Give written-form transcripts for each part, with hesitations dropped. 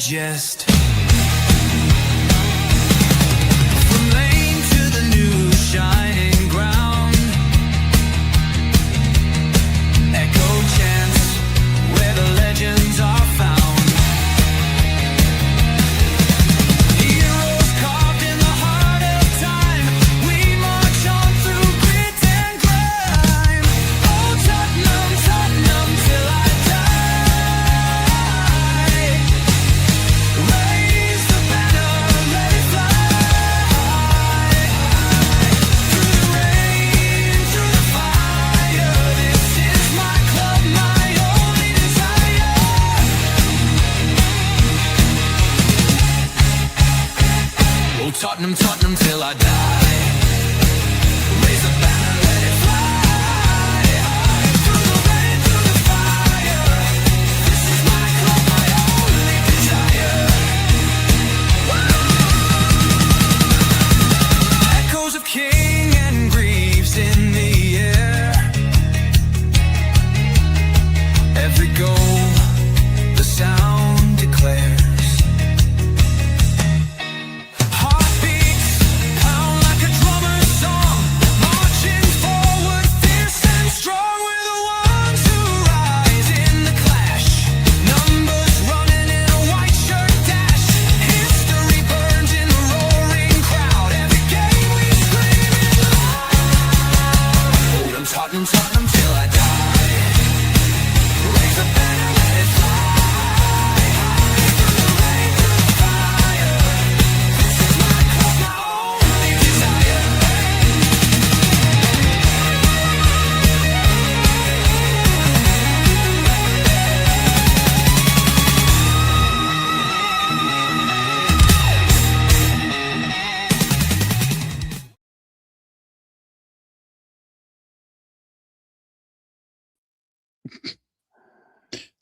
digest. From lane to the new shining ground, echo chants where the legends are found. Heroes carved in the heart of time, we march on through grit and grime. Oh Tottenham, Tottenham till I die. Raise the banner, let it fly. Through the rain, through the fire, this is my club, my only desire. Oh Tottenham, Tottenham till I die. Raise the banner, let it fly. Through the rain, through the fire, this is my club, my only desire. Echoes of King and Greaves in the air. Every goal, the sound declares. Heartbeats pound like a drummer's song, marching forward, fierce and strong. We're the ones who rise in the clash. Numbers running in a white shirt dash. History burns in the roaring crowd. Every game we scream it loud. I'm Tottenham, Tottenham till I die. Raise the banner, let it fly. Through the rain, through the fire, this is my club, my only desire.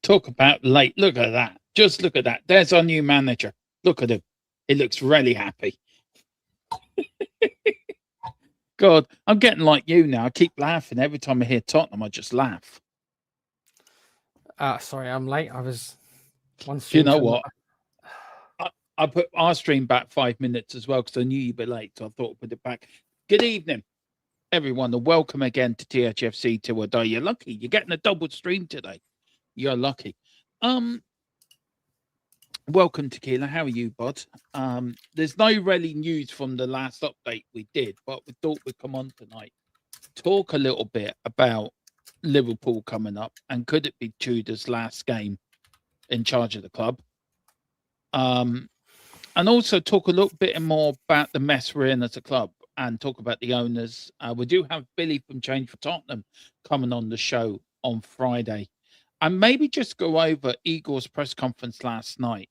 Talk about late. Look at that. Just look at that. There's our new manager. Look at him. He looks really happy. God, I'm getting like you now. I keep laughing. Every time I hear Tottenham, I just laugh. Sorry, I'm late. I was one Do you stream know from- what? I put our stream back 5 minutes as well because I knew you'd be late. So I thought I'd put it back. Good evening, everyone, and welcome again to THFC Till I Die. You're lucky. You're getting a double stream today. You're lucky. Welcome, Tequila. How are you, bud? There's no really news from the last update we did, but we thought we'd come on tonight, talk a little bit about Liverpool coming up, and could it be Tudor's last game in charge of the club? And also talk a little bit more about the mess we're in as a club, and talk about the owners. We do have Billy from Change for Tottenham coming on the show on Friday. And maybe just go over Igor's press conference last night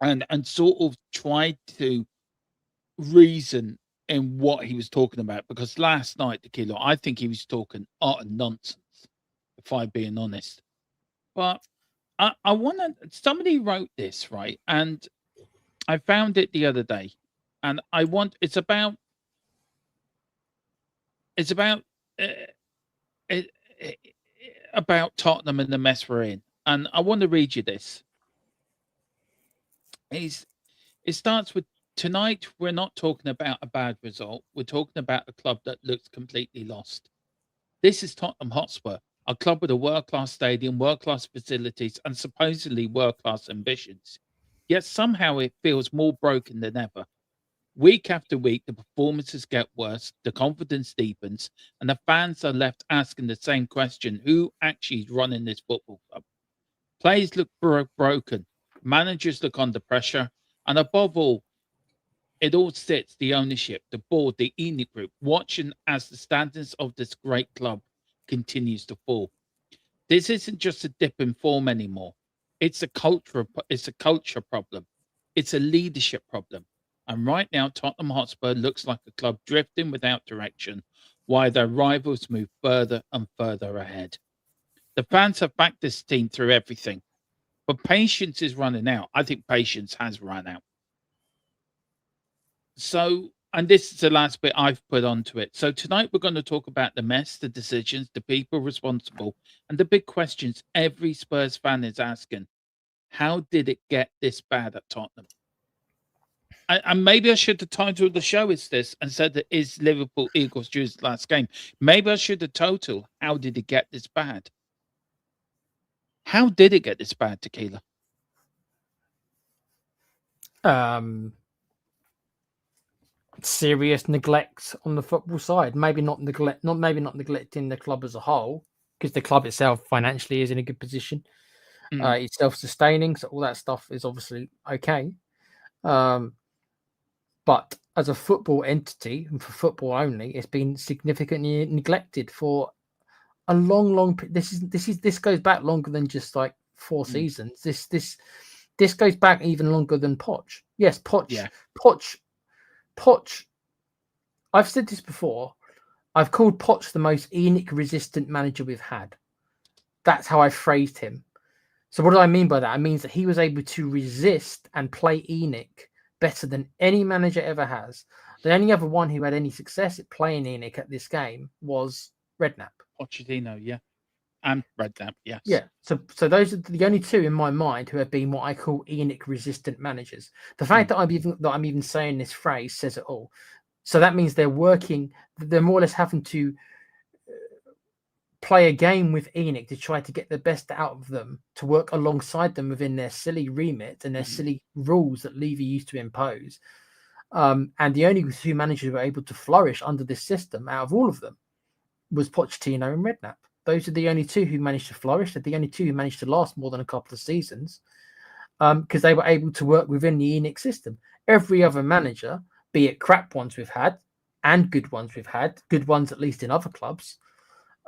and sort of try to reason in what he was talking about. Because last night, Tequila, I think he was talking utter nonsense, if I'm being honest. But I want to, somebody wrote this, right? And I found it the other day. And it's about Tottenham and the mess we're in. And I want to read you this. It starts with, tonight we're not talking about a bad result. We're talking about a club that looks completely lost. This is Tottenham Hotspur, a club with a world-class stadium, world-class facilities, and supposedly world-class ambitions. Yet somehow it feels more broken than ever. Week after week, the performances get worse, the confidence deepens, and the fans are left asking the same question: who actually is running this football club? Players look broken, managers look under pressure, and above all, it all sits the ownership, the board, the Enid Group, watching as the standards of this great club continues to fall. This isn't just a dip in form anymore. It's a culture problem. It's a leadership problem. And right now, Tottenham Hotspur looks like a club drifting without direction, while their rivals move further and further ahead. The fans have backed this team through everything, but patience is running out. I think patience has run out. So, and this is the last bit I've put onto it. So tonight we're going to talk about the mess, the decisions, the people responsible, and the big questions every Spurs fan is asking. How did it get this bad at Tottenham? And maybe I should have titled the show is this and said that is Liverpool Eagles Tudor's last game. Maybe I should have titled how did it get this bad? How did it get this bad, Tequila? Serious neglect on the football side. Maybe not neglecting the club as a whole, because the club itself financially is in a good position. It's self-sustaining, so all that stuff is obviously okay. But as a football entity and for football only, it's been significantly neglected for a long. This goes back longer than just like 4 seasons. This goes back even longer than Poch. Yes, Poch. Yeah. Poch. I've said this before. I've called Poch the most ENIC-resistant manager we've had. That's how I phrased him. So what do I mean by that? It means that he was able to resist and play ENIC better than any manager ever has. The only other one who had any success at playing ENIC at this game was Redknapp. Pochettino, yeah. And Redknapp, yes. Yeah. So those are the only two in my mind who have been what I call ENIC-resistant managers. The fact that I'm even saying this phrase says it all. So that means they're more or less having to play a game with ENIC to try to get the best out of them, to work alongside them within their silly remit and their silly rules that Levy used to impose. And the only two managers who were able to flourish under this system out of all of them was Pochettino and Redknapp. Those are the only two who managed to flourish. They're the only two who managed to last more than a couple of seasons, because they were able to work within the ENIC system. Every other manager, be it crap ones we've had and good ones we've had, good ones at least in other clubs,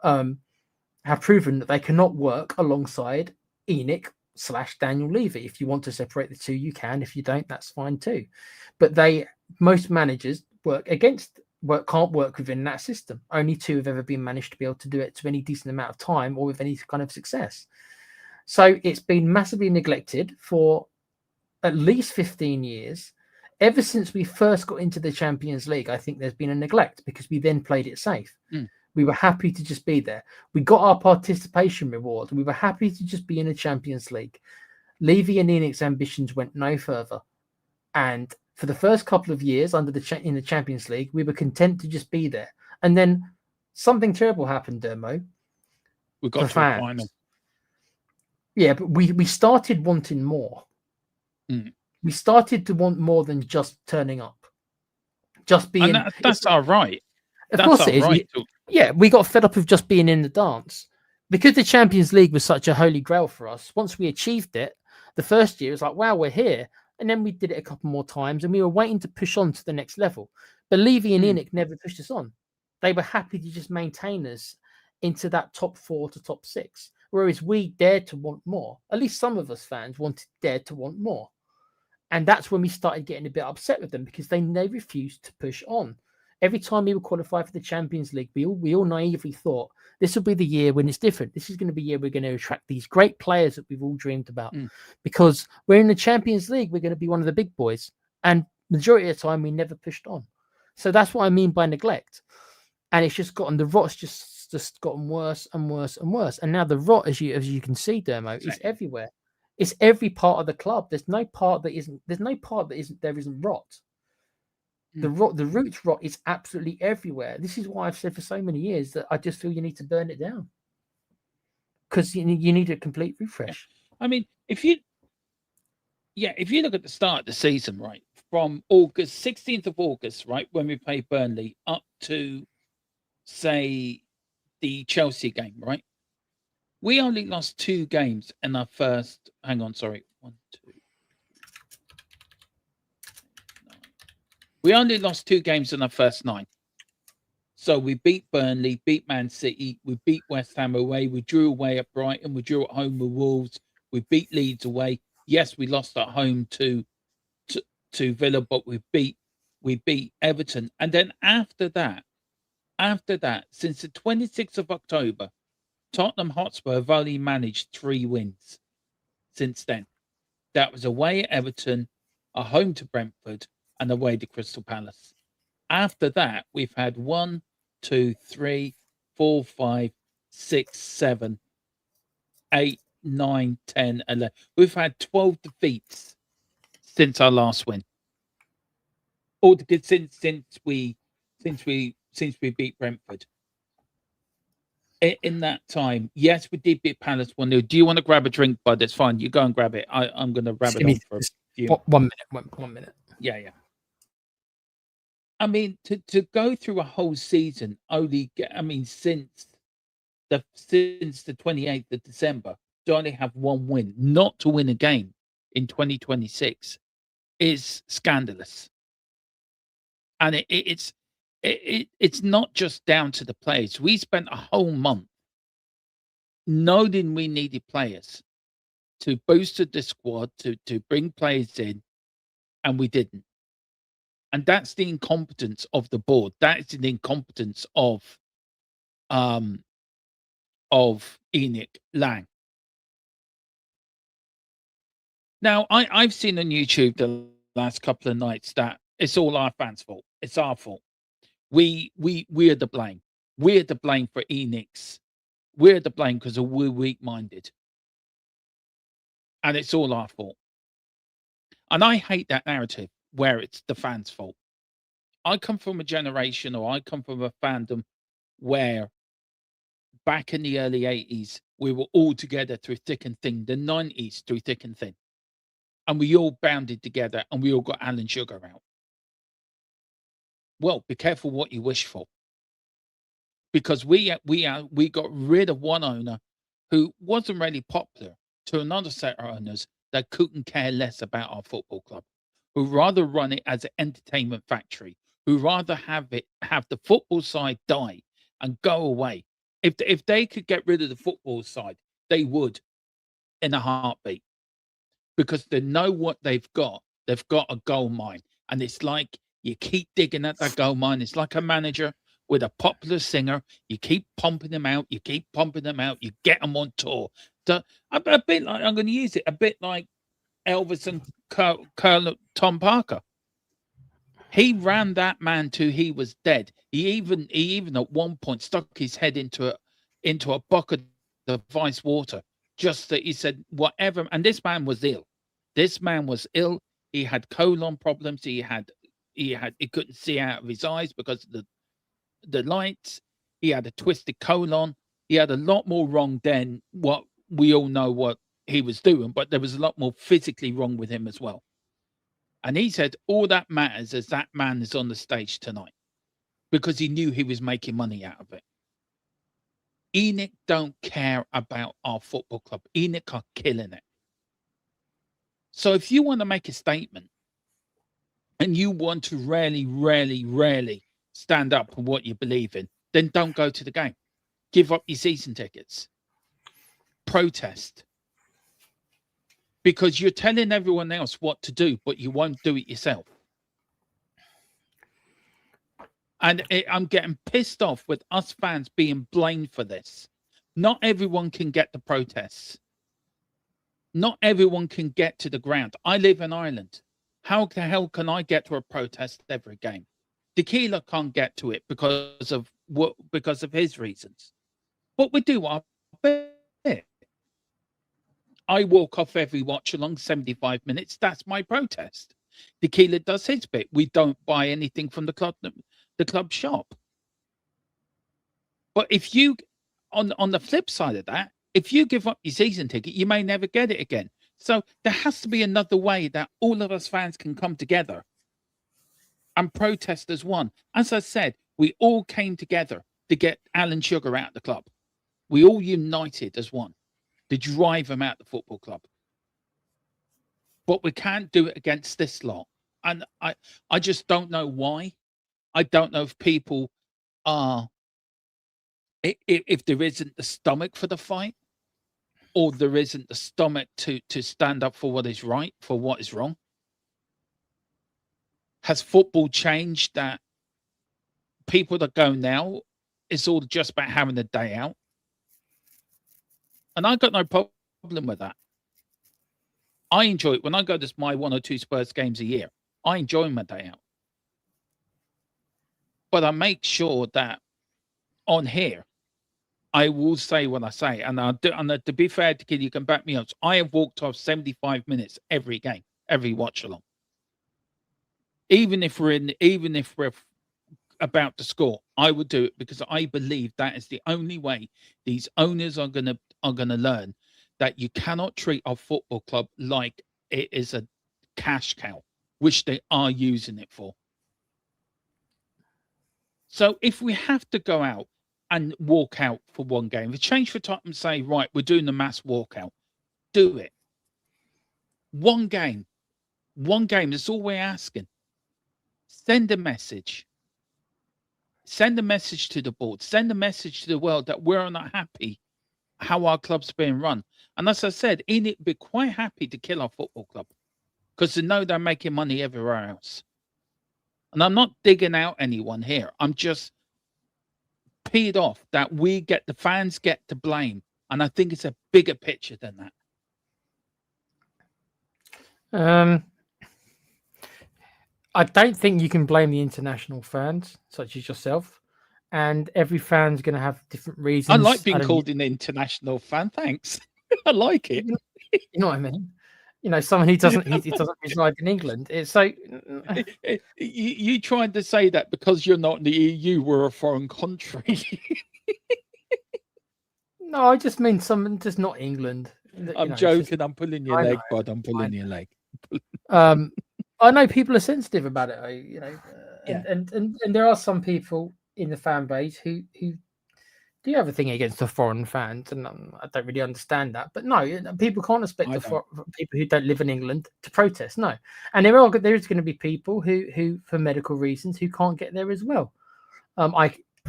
have proven that they cannot work alongside ENIC/Daniel Levy. If you want to separate the two, you can. If you don't, that's fine too. But most managers can't work within that system. Only two have ever been managed to be able to do it to any decent amount of time or with any kind of success. So it's been massively neglected for at least 15 years. Ever since we first got into the Champions League, I think there's been a neglect because we then played it safe. We were happy to just be there. We got our participation reward. We were happy to just be in the Champions League. Levy and ENIC's ambitions went no further. And for the first couple of years in the Champions League, we were content to just be there. And then something terrible happened, Dermo. We got to the final. Yeah, but we started wanting more. We started to want more than just turning up. Just being... And that's our right. Of course it is. Right. Yeah, we got fed up of just being in the dance. Because the Champions League was such a holy grail for us, once we achieved it, the first year it was like, wow, we're here. And then we did it a couple more times and we were waiting to push on to the next level. But Levy and ENIC never pushed us on. They were happy to just maintain us into that top 4 to top 6. Whereas we dared to want more. At least some of us fans dared to want more. And that's when we started getting a bit upset with them because they refused to push on. Every time we would qualify for the Champions League, we all naively thought this will be the year when it's different. This is going to be the year we're going to attract these great players that we've all dreamed about. Because we're in the Champions League, we're going to be one of the big boys. And majority of the time, we never pushed on. So that's what I mean by neglect. And it's just the rot's just gotten worse and worse and worse. And now the rot, as you can see, Dermo, is everywhere. It's every part of the club. There's no part that isn't rot. The roots rot is absolutely everywhere. This is why I've said for so many years that I just feel you need to burn it down because you need a complete refresh. I mean, if you look at the start of the season, right, from August 16th of August, right, when we played Burnley up to say the Chelsea game, right, we only lost 2 games in our first. Hang on, sorry, 1, 2. We only lost 2 games in our first 9. So we beat Burnley, beat Man City, we beat West Ham away, we drew away at Brighton, we drew at home with Wolves, we beat Leeds away. Yes, we lost at home to Villa, but we beat Everton. And then after that, since the 26th of October, Tottenham Hotspur have only managed 3 wins since then. That was away at Everton, a home to Brentford, and away to Crystal Palace. After that, we've had 1, 2, 3, 4, 5, 6, 7, 8, 9, 10, 11. We've had 12 defeats since our last win. All since we beat Brentford. In that time, yes, we did beat Palace 1-0. Do you want to grab a drink, bud? It's fine. You go and grab it. I'm going to Just rabbit give me on for a just few. 1 minute. 1 minute. Yeah. I mean, to go through a whole season since the 28th of December to only have one win, not to win a game in 2026 is scandalous. And it's not just down to the players. We spent a whole month knowing we needed players to boost the squad, to bring players in, and we didn't. And that's the incompetence of the board. That is the incompetence of Enoch Lang. Now, I've seen on YouTube the last couple of nights that it's all our fans' fault. It's our fault. We're the blame. We're the blame for Enoch's. We're the blame because we're weak-minded. And it's all our fault. And I hate that narrative where it's the fans' fault. I come from a generation, or I come from a fandom where back in the early 80s, we were all together through thick and thin, the 90s through thick and thin. And we all bounded together and we all got Alan Sugar out. Well, be careful what you wish for. Because we got rid of one owner who wasn't really popular to another set of owners that couldn't care less about our football club, who rather run it as an entertainment factory, who rather have the football side die and go away. If they could get rid of the football side, they would in a heartbeat, because they know what they've got. They've got a gold mine, and it's like you keep digging at that gold mine. It's like a manager with a popular singer. You keep pumping them out. You keep pumping them out. You get them on tour. So a bit like, I'm going to use it a bit like Elvis and Colonel Tom Parker. He ran that man till he was dead. He even at one point stuck his head into a bucket of ice water, just that he said whatever. And this man was ill. This man was ill. He had colon problems. He couldn't see out of his eyes because of the lights. He had a twisted colon. He had a lot more wrong than what we all know what he was doing, but there was a lot more physically wrong with him as well. And he said all that matters is that man is on the stage tonight, because he knew he was making money out of it. Enoch don't care about our football club. Enoch are killing it. So if you want to make a statement and you want to really stand up for what you believe in, then don't go to the game. Give up your season tickets. Protest. Because you're telling everyone else what to do, but you won't do it yourself. And I'm getting pissed off with us fans being blamed for this. Not everyone can get the protests. Not everyone can get to the ground. I live in Ireland. How the hell can I get to a protest every game? Tequila can't get to it because of his reasons. But we do our bit. I walk off every watch along 75 minutes. That's my protest. Tequila does his bit. We don't buy anything from the club shop. But if you, on the flip side of that, if you give up your season ticket, you may never get it again. So there has to be another way that all of us fans can come together and protest as one. As I said, we all came together to get Alan Sugar out of the club. We all united as one to drive him out of the football club. But we can't do it against this lot. And I just don't know why. I don't know if people are, if there isn't the stomach for the fight, or there isn't the stomach to stand up for what is right, for what is wrong. Has football changed that people that go now, it's all just about having a day out? And I got no problem with that. I enjoy it when I go to my 1 or 2 Spurs games a year. I enjoy my day out. But I make sure that on here, I will say what I say, and to be fair to Kid, you can back me up. I have walked off 75 minutes every game, every watch along. Even if we're about to score, I would do it because I believe that is the only way these owners are gonna learn that you cannot treat our football club like it is a cash cow, which they are using it for. So if we have to go out and walk out for one game, the change for Tottenham say, right, we're doing the mass walkout, do it. One game, that's all we're asking. Send a message. Send a message to the board. Send a message to the world that we're not happy how our club's being run. And as I said, Enid be quite happy to kill our football club because they know they're making money everywhere else. And I'm not digging out anyone here. I'm just peed off that the fans get to blame. And I think it's a bigger picture than that. I don't think you can blame the international fans, such as yourself. And every fan's going to have different reasons. I like being called an international fan. Thanks. I like it. You know what I mean? Someone who doesn't reside in England. It's so you tried to say that because you're not in the EU, we're a foreign country. No, I just mean someone just not England. I'm joking. I'm pulling your leg, bud. I'm pulling your leg. I know people are sensitive about it. And there are some people in the fan base who do have a thing against the foreign fans, and I don't really understand that. But no, people can't expect people who don't live in England to protest. No, and there is going to be people who for medical reasons who can't get there as well.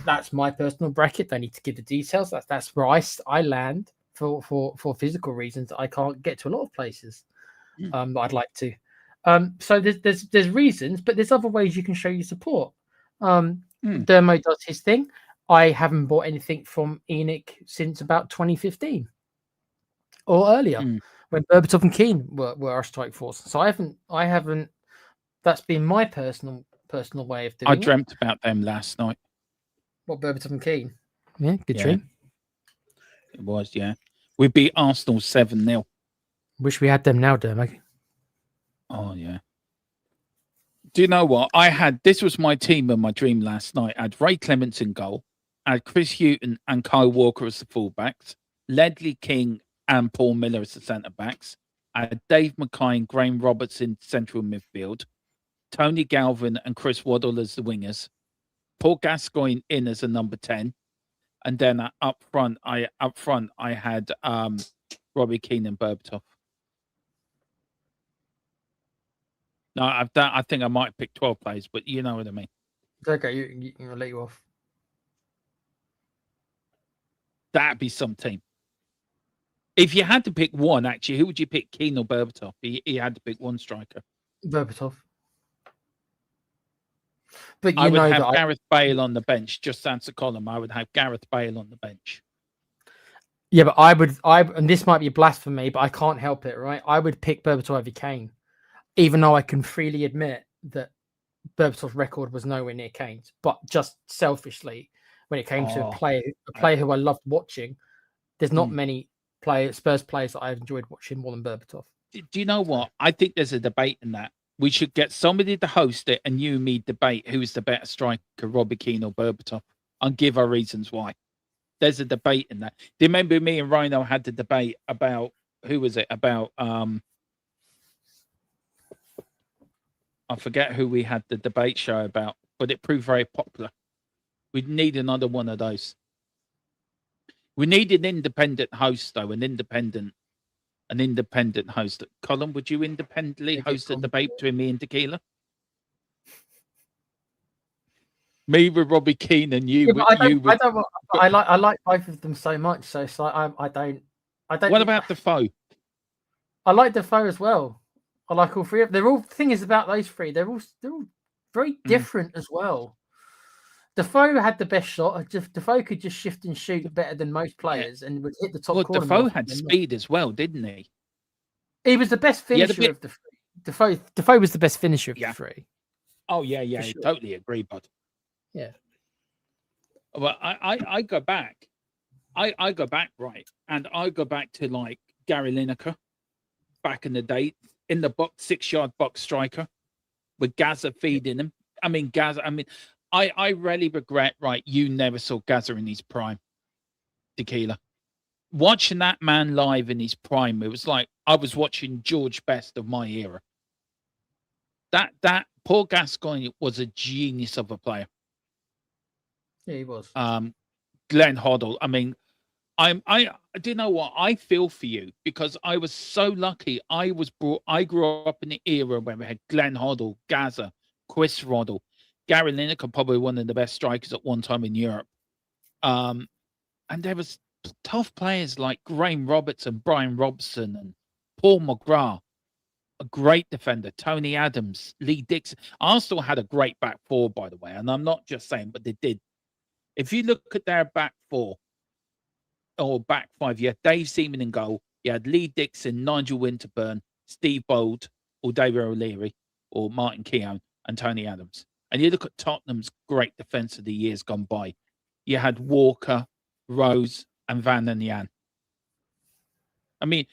That's my personal bracket. Don't need to give the details. That's where I land for physical reasons. I can't get to a lot of places that I'd like to. So there's reasons, but there's other ways you can show your support. Dermo does his thing. I haven't bought anything from Enoch since about 2015 or earlier when Berbatov and Keane were our strike force. So I haven't. That's been my personal way of doing it. I dreamt about them last night. What, Berbatov and Keane? Yeah, good dream. It was, yeah. We beat Arsenal 7-0. Wish we had them now, Dermo. Oh, yeah. Do you know what? This was my team in my dream last night. I had Ray Clements in goal. I had Chris Hughton and Kyle Walker as the fullbacks. Ledley King and Paul Miller as the centre-backs. I had Dave Mackay and Graham Roberts in central midfield. Tony Galvin and Chris Waddle as the wingers. Paul Gascoigne in as a number 10. And then up front, I had Robbie Keane and Berbatov. No, I think I might pick 12 players, but you know what I mean. It's okay, I'll let you off. That'd be some team. If you had to pick one, actually, who would you pick, Keane or Berbatov? He had to pick one striker. Berbatov. But I would have Gareth Bale on the bench, just to answer Colin. I would have Gareth Bale on the bench. Yeah, but and this might be blasphemy, but I can't help it, right? I would pick Berbatov over Kane, even though I can freely admit that Berbatov's record was nowhere near Kane's. But just selfishly, when it came to a player who I loved watching, there's not many Spurs players that I've enjoyed watching more than Berbatov. Do you know what? I think there's a debate in that. We should get somebody to host it, and you and me debate who's the better striker, Robbie Keane or Berbatov, and give our reasons why. There's a debate in that. Do you remember me and Rhino had the debate about who was it? About I forget who we had the debate show about, but it proved very popular. We need another one of those. We need an independent host, though, an independent host. Colin, would you independently host a debate between me and Tequila? Me with Robbie Keane and you. Yeah, I like both of them so much. So I don't. What about Defoe? I like Defoe as well. I like all three of them. They're all. The thing is about those three, they're all very different as well. Defoe had the best shot. Defoe could just shift and shoot better than most players and would hit the top corner. Defoe had speed as well, didn't he? He was the best finisher of the three. Defoe was the best finisher of the three. Oh, yeah. Sure. Totally agree, bud. Yeah. Well, I go back. I go back, right, and I go back to like Gary Lineker back in the day in the box, 6-yard box striker with Gaza feeding him. I mean, Gaza. I mean, I really regret. Right, you never saw Gaza in his prime, Tequila. Watching that man live in his prime, it was like I was watching George Best of my era. That Paul Gascoigne was a genius of a player. Yeah, he was. Glenn Hoddle. I mean, I do you know what I feel for you, because I was so lucky. I grew up in the era where we had Glenn Hoddle, Gaza, Chris Roddle, Gary Lineker, probably one of the best strikers at one time in Europe. And there was tough players like Graham Robertson, Brian Robson, and Paul McGrath, a great defender, Tony Adams, Lee Dixon. Arsenal had a great back four, by the way, and I'm not just saying, but they did. If you look at their back four or back five, you had Dave Seaman in goal, you had Lee Dixon, Nigel Winterburn, Steve Bold, or David O'Leary, or Martin Keown, and Tony Adams. And you look at Tottenham's great defence of the years gone by, you had Walker, Rose, and Van den Jan. I mean,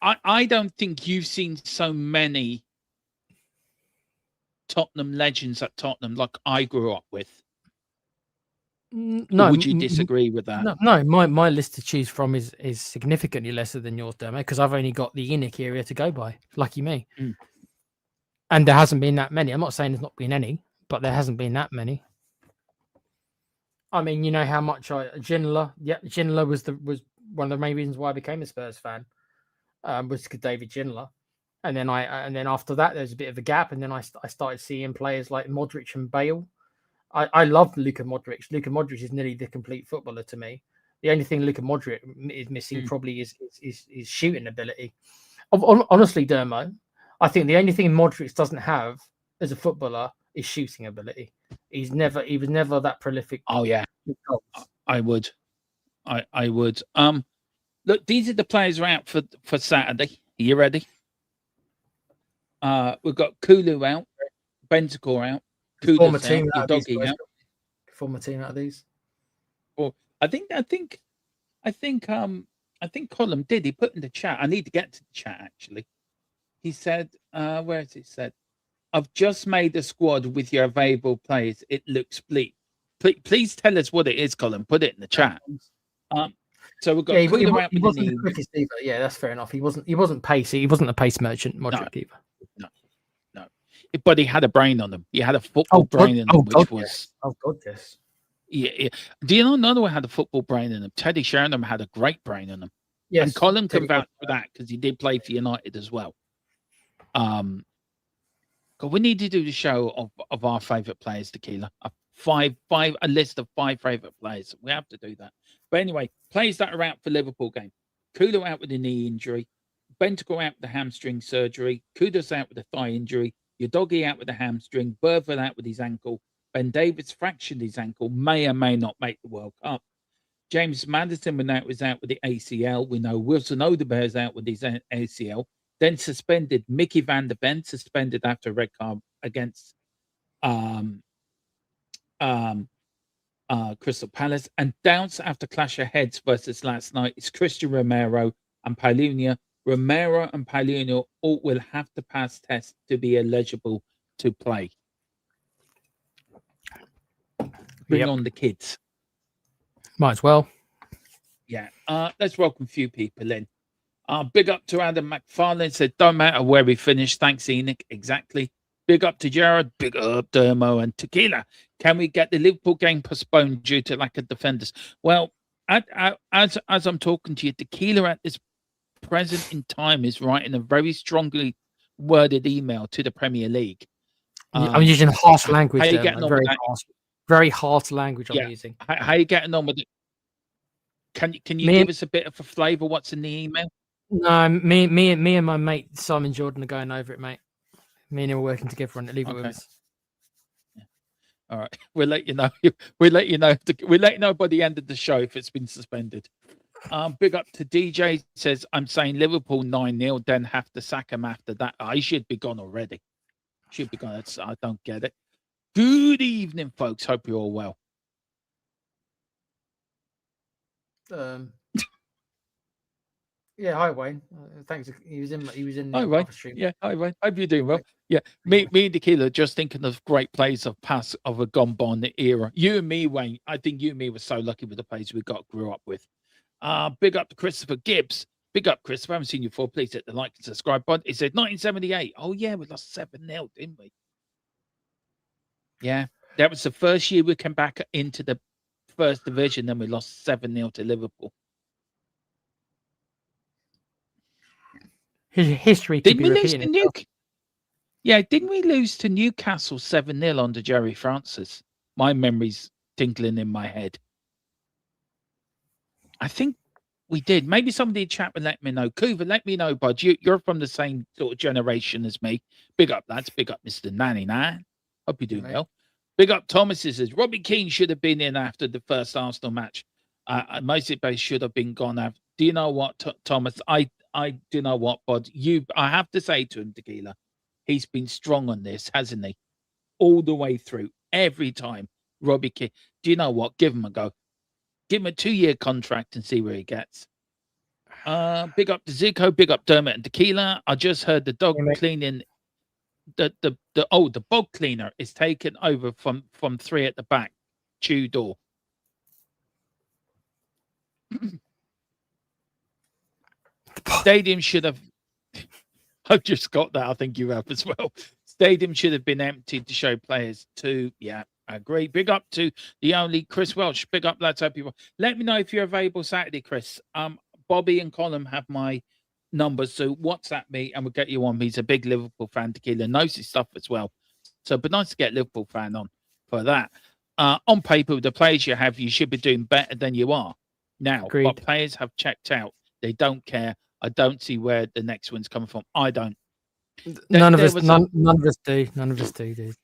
I don't think you've seen so many Tottenham legends at Tottenham like I grew up with. No, or would you disagree with that? No, my list to choose from is significantly lesser than yours, Dermo, because I've only got the ENIC area to go by. Lucky me. And there hasn't been that many. I'm not saying there's not been any, but there hasn't been that many. I mean, you know how much Ginola was one of the main reasons why I became a Spurs fan, was because David Ginola. And then after that, there's a bit of a gap, and then I started seeing players like Modric and Bale. I love Luka Modric. Luka Modric is nearly the complete footballer to me. The only thing Luka Modric is missing probably is shooting ability. Honestly, Dermo, I think the only thing Modric doesn't have as a footballer is shooting ability. He was never that prolific. Oh yeah, I would. Look, these are the players who are out for Saturday. Are you ready? We've got Kulu out, Bentancur out, Form a Kudus team out, out of these Doggy guys. out. Form a team out of these. Well, I think Colin did. He put in the chat. I need to get to the chat actually. He said, where is it said? I've just made a squad with your available players. It looks bleak. Please tell us what it is, Colin. Put it in the chat. So we've got he Kudo wasn't out with the the knee. quickest either. Yeah, that's fair enough. He wasn't pacey. He wasn't a pace merchant, Modric either. No. But he had a brain on him. He had a football brain in him, which was. Oh God, yes. Yeah. Do you know another one had a football brain in him? Teddy Sheringham had a great brain in him. Yes. And Colin can vouch for that because he did play for United as well. We need to do the show of our favourite players, Tequila. A list of 5 favourite players. We have to do that. But anyway, players that are out for Liverpool game. Kudo out with a knee injury. Bentancur out with a hamstring surgery. Kudus out with a thigh injury. Udogie out with a hamstring. Burford out with his ankle. Ben Davies fractured his ankle. May or may not make the World Cup. James Maddison was out with the ACL. We know Wilson Odebear's out with his ACL. Then suspended. Mickey van der Ven suspended after a red card against Crystal Palace. And doubts after clash of heads versus last night is Christian Romero and Paulino. Romero and Paulino all will have to pass tests to be eligible to play. Bring on the kids. Might as well. Yeah. Let's welcome a few people in. Big up to Adam McFarlane. Said, don't matter where we finish. Thanks, Enoch. Exactly. Big up to Jared. Big up, Dermo and Tequila. Can we get the Liverpool game postponed due to lack of defenders? Well, as I'm talking to you, Tequila at this present in time is writing a very strongly worded email to the Premier League. I'm using harsh language. How you getting on with that? Very harsh language I'm using. How are you getting on with it? Can you give us a bit of a flavour what's in the email? No, me and my mate Simon Jordan are going over it, mate. Me and him are working together on it. Leave it with us. Yeah. All right, we'll let you know. We'll let you know. We'll let you know by the end of the show if it's been suspended. Big up to DJ. Says I'm saying Liverpool 9-0, then have to sack him after that. I should be gone already. Should be gone. I don't get it. Good evening, folks. Hope you're all well. Yeah, hi Wayne. Thanks. He was in the Hi, Wayne. other stream. Yeah, hi, Wayne. Hope you're doing well. Wait. Yeah, me and Tequila just thinking of great plays of a gone by in the era. You and me, Wayne. I think you and me were so lucky with the plays we grew up with. Big up to Christopher Gibbs. Big up, Christopher. I haven't seen you before. Please hit the like and subscribe button. It said 1978. Oh yeah, we lost 7-0, didn't we? Yeah, that was the first year we came back into the first division. Then we lost 7-0 to Liverpool. History could be repeating itself. Didn't we lose to Newcastle 7-0 under Jerry Francis? My memory's tinkling in my head. I think we did. Maybe somebody in chat would let me know. Coover, let me know, bud. You're from the same sort of generation as me. Big up, lads. Big up, Mr. 99. Hope you're doing well. Big up, Thomas. Says Robbie Keane should have been in after the first Arsenal match. Mostly base should have been gone after. Do you know what, Thomas? I do know what, bud. I have to say to him, Tequila, he's been strong on this, hasn't he? All the way through, every time. Robbie Keane. Do you know what? Give him a go. Give him a 2-year contract and see where he gets. Big up to Zico, big up Dermot and Tequila. I just heard the dog cleaning. The bog cleaner is taken over from 3 at the back. Tudor. Stadium should have. I've just got that. I think you have as well. Stadium should have been emptied to show players too. Yeah, I agree. Big up to the only Chris Welsh. Big up, lads. Hope you. Let me know if you're available Saturday, Chris. Bobby and Colin have my numbers, so WhatsApp me and we'll get you on. He's a big Liverpool fan, Tequila, knows his stuff as well. So, but nice to get a Liverpool fan on for that. On paper, with the players you have, you should be doing better than you are now. Agreed. But players have checked out. They don't care. I don't see where the next one's coming from. I don't. None of us do. None of us do, dude.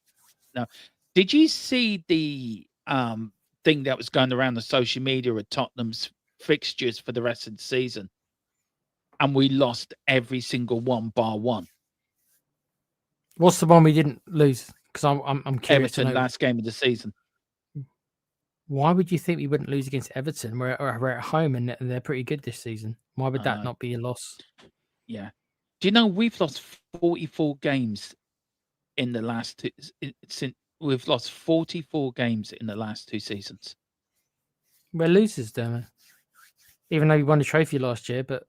No. Did you see the thing that was going around the social media of Tottenham's fixtures for the rest of the season? And we lost every single one bar one. What's the one we didn't lose? Because I'm curious. Everton, last game of the season. Why would you think we wouldn't lose against Everton? We're at home and they're pretty good this season. Why would that not be a loss? Yeah. Do you know we've lost 44 games in the last two? We've lost 44 games in the last 2 seasons. We're losers, damn it. Even though we won the trophy last year, but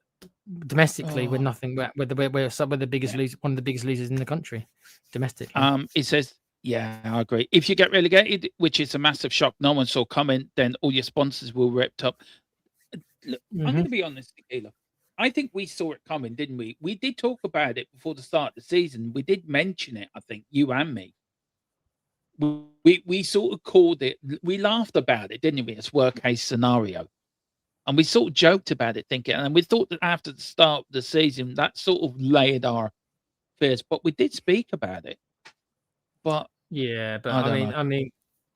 domestically we're nothing. We're the biggest loser, one of the biggest losers in the country, domestically. It says, yeah, I agree. If you get relegated, which is a massive shock, no one saw coming, then all your sponsors will ripped up. Look, I'm going to be honest, Tequila. I think we saw it coming, didn't we? We did talk about it before the start of the season. We did mention it, I think, you and me. We sort of called it, we laughed about it, didn't we? It's worst case scenario. And we sort of joked about it, thinking, and we thought that after the start of the season, that sort of laid our fears. But we did speak about it. But yeah, but I mean,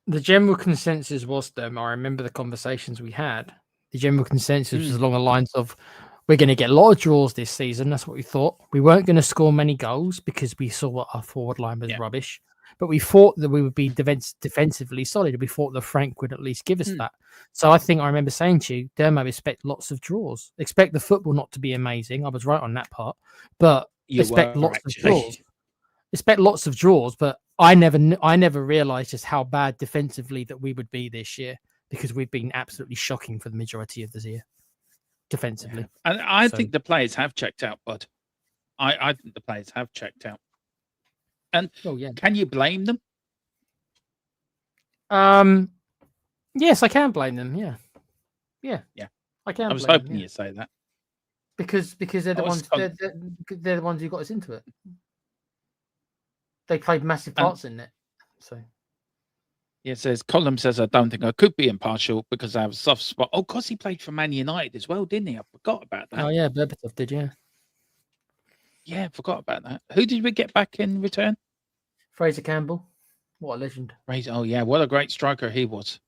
the general consensus was, I remember the conversations we had. The general consensus was along the lines of, we're going to get a lot of draws this season. That's what we thought. We weren't going to score many goals because we saw what our forward line was rubbish. But we thought that we would be defensively solid. We thought that Frank would at least give us that. So I think I remember saying to you, Dermo, expect lots of draws. Expect the football not to be amazing. I was right on that part. But expect lots of draws. Expect lots of draws. But I never realised just how bad defensively that we would be this year, because we've been absolutely shocking for the majority of the year defensively. Yeah. And I think the players have checked out, bud. I think the players have checked out. And can you blame them? Yes, I can blame them. Yeah. I can. I was hoping you'd say that because they're the ones they're the ones who got us into it. They played massive parts in it. So. Yeah, it says Colin says I don't think I could be impartial because I have a soft spot. Oh, because he played for Man United as well, didn't he? I forgot about that. Oh yeah, Berbatov did, yeah. Yeah, forgot about that. Who did we get back in return? Fraser Campbell. What a legend. Fraser, oh yeah, what a great striker he was.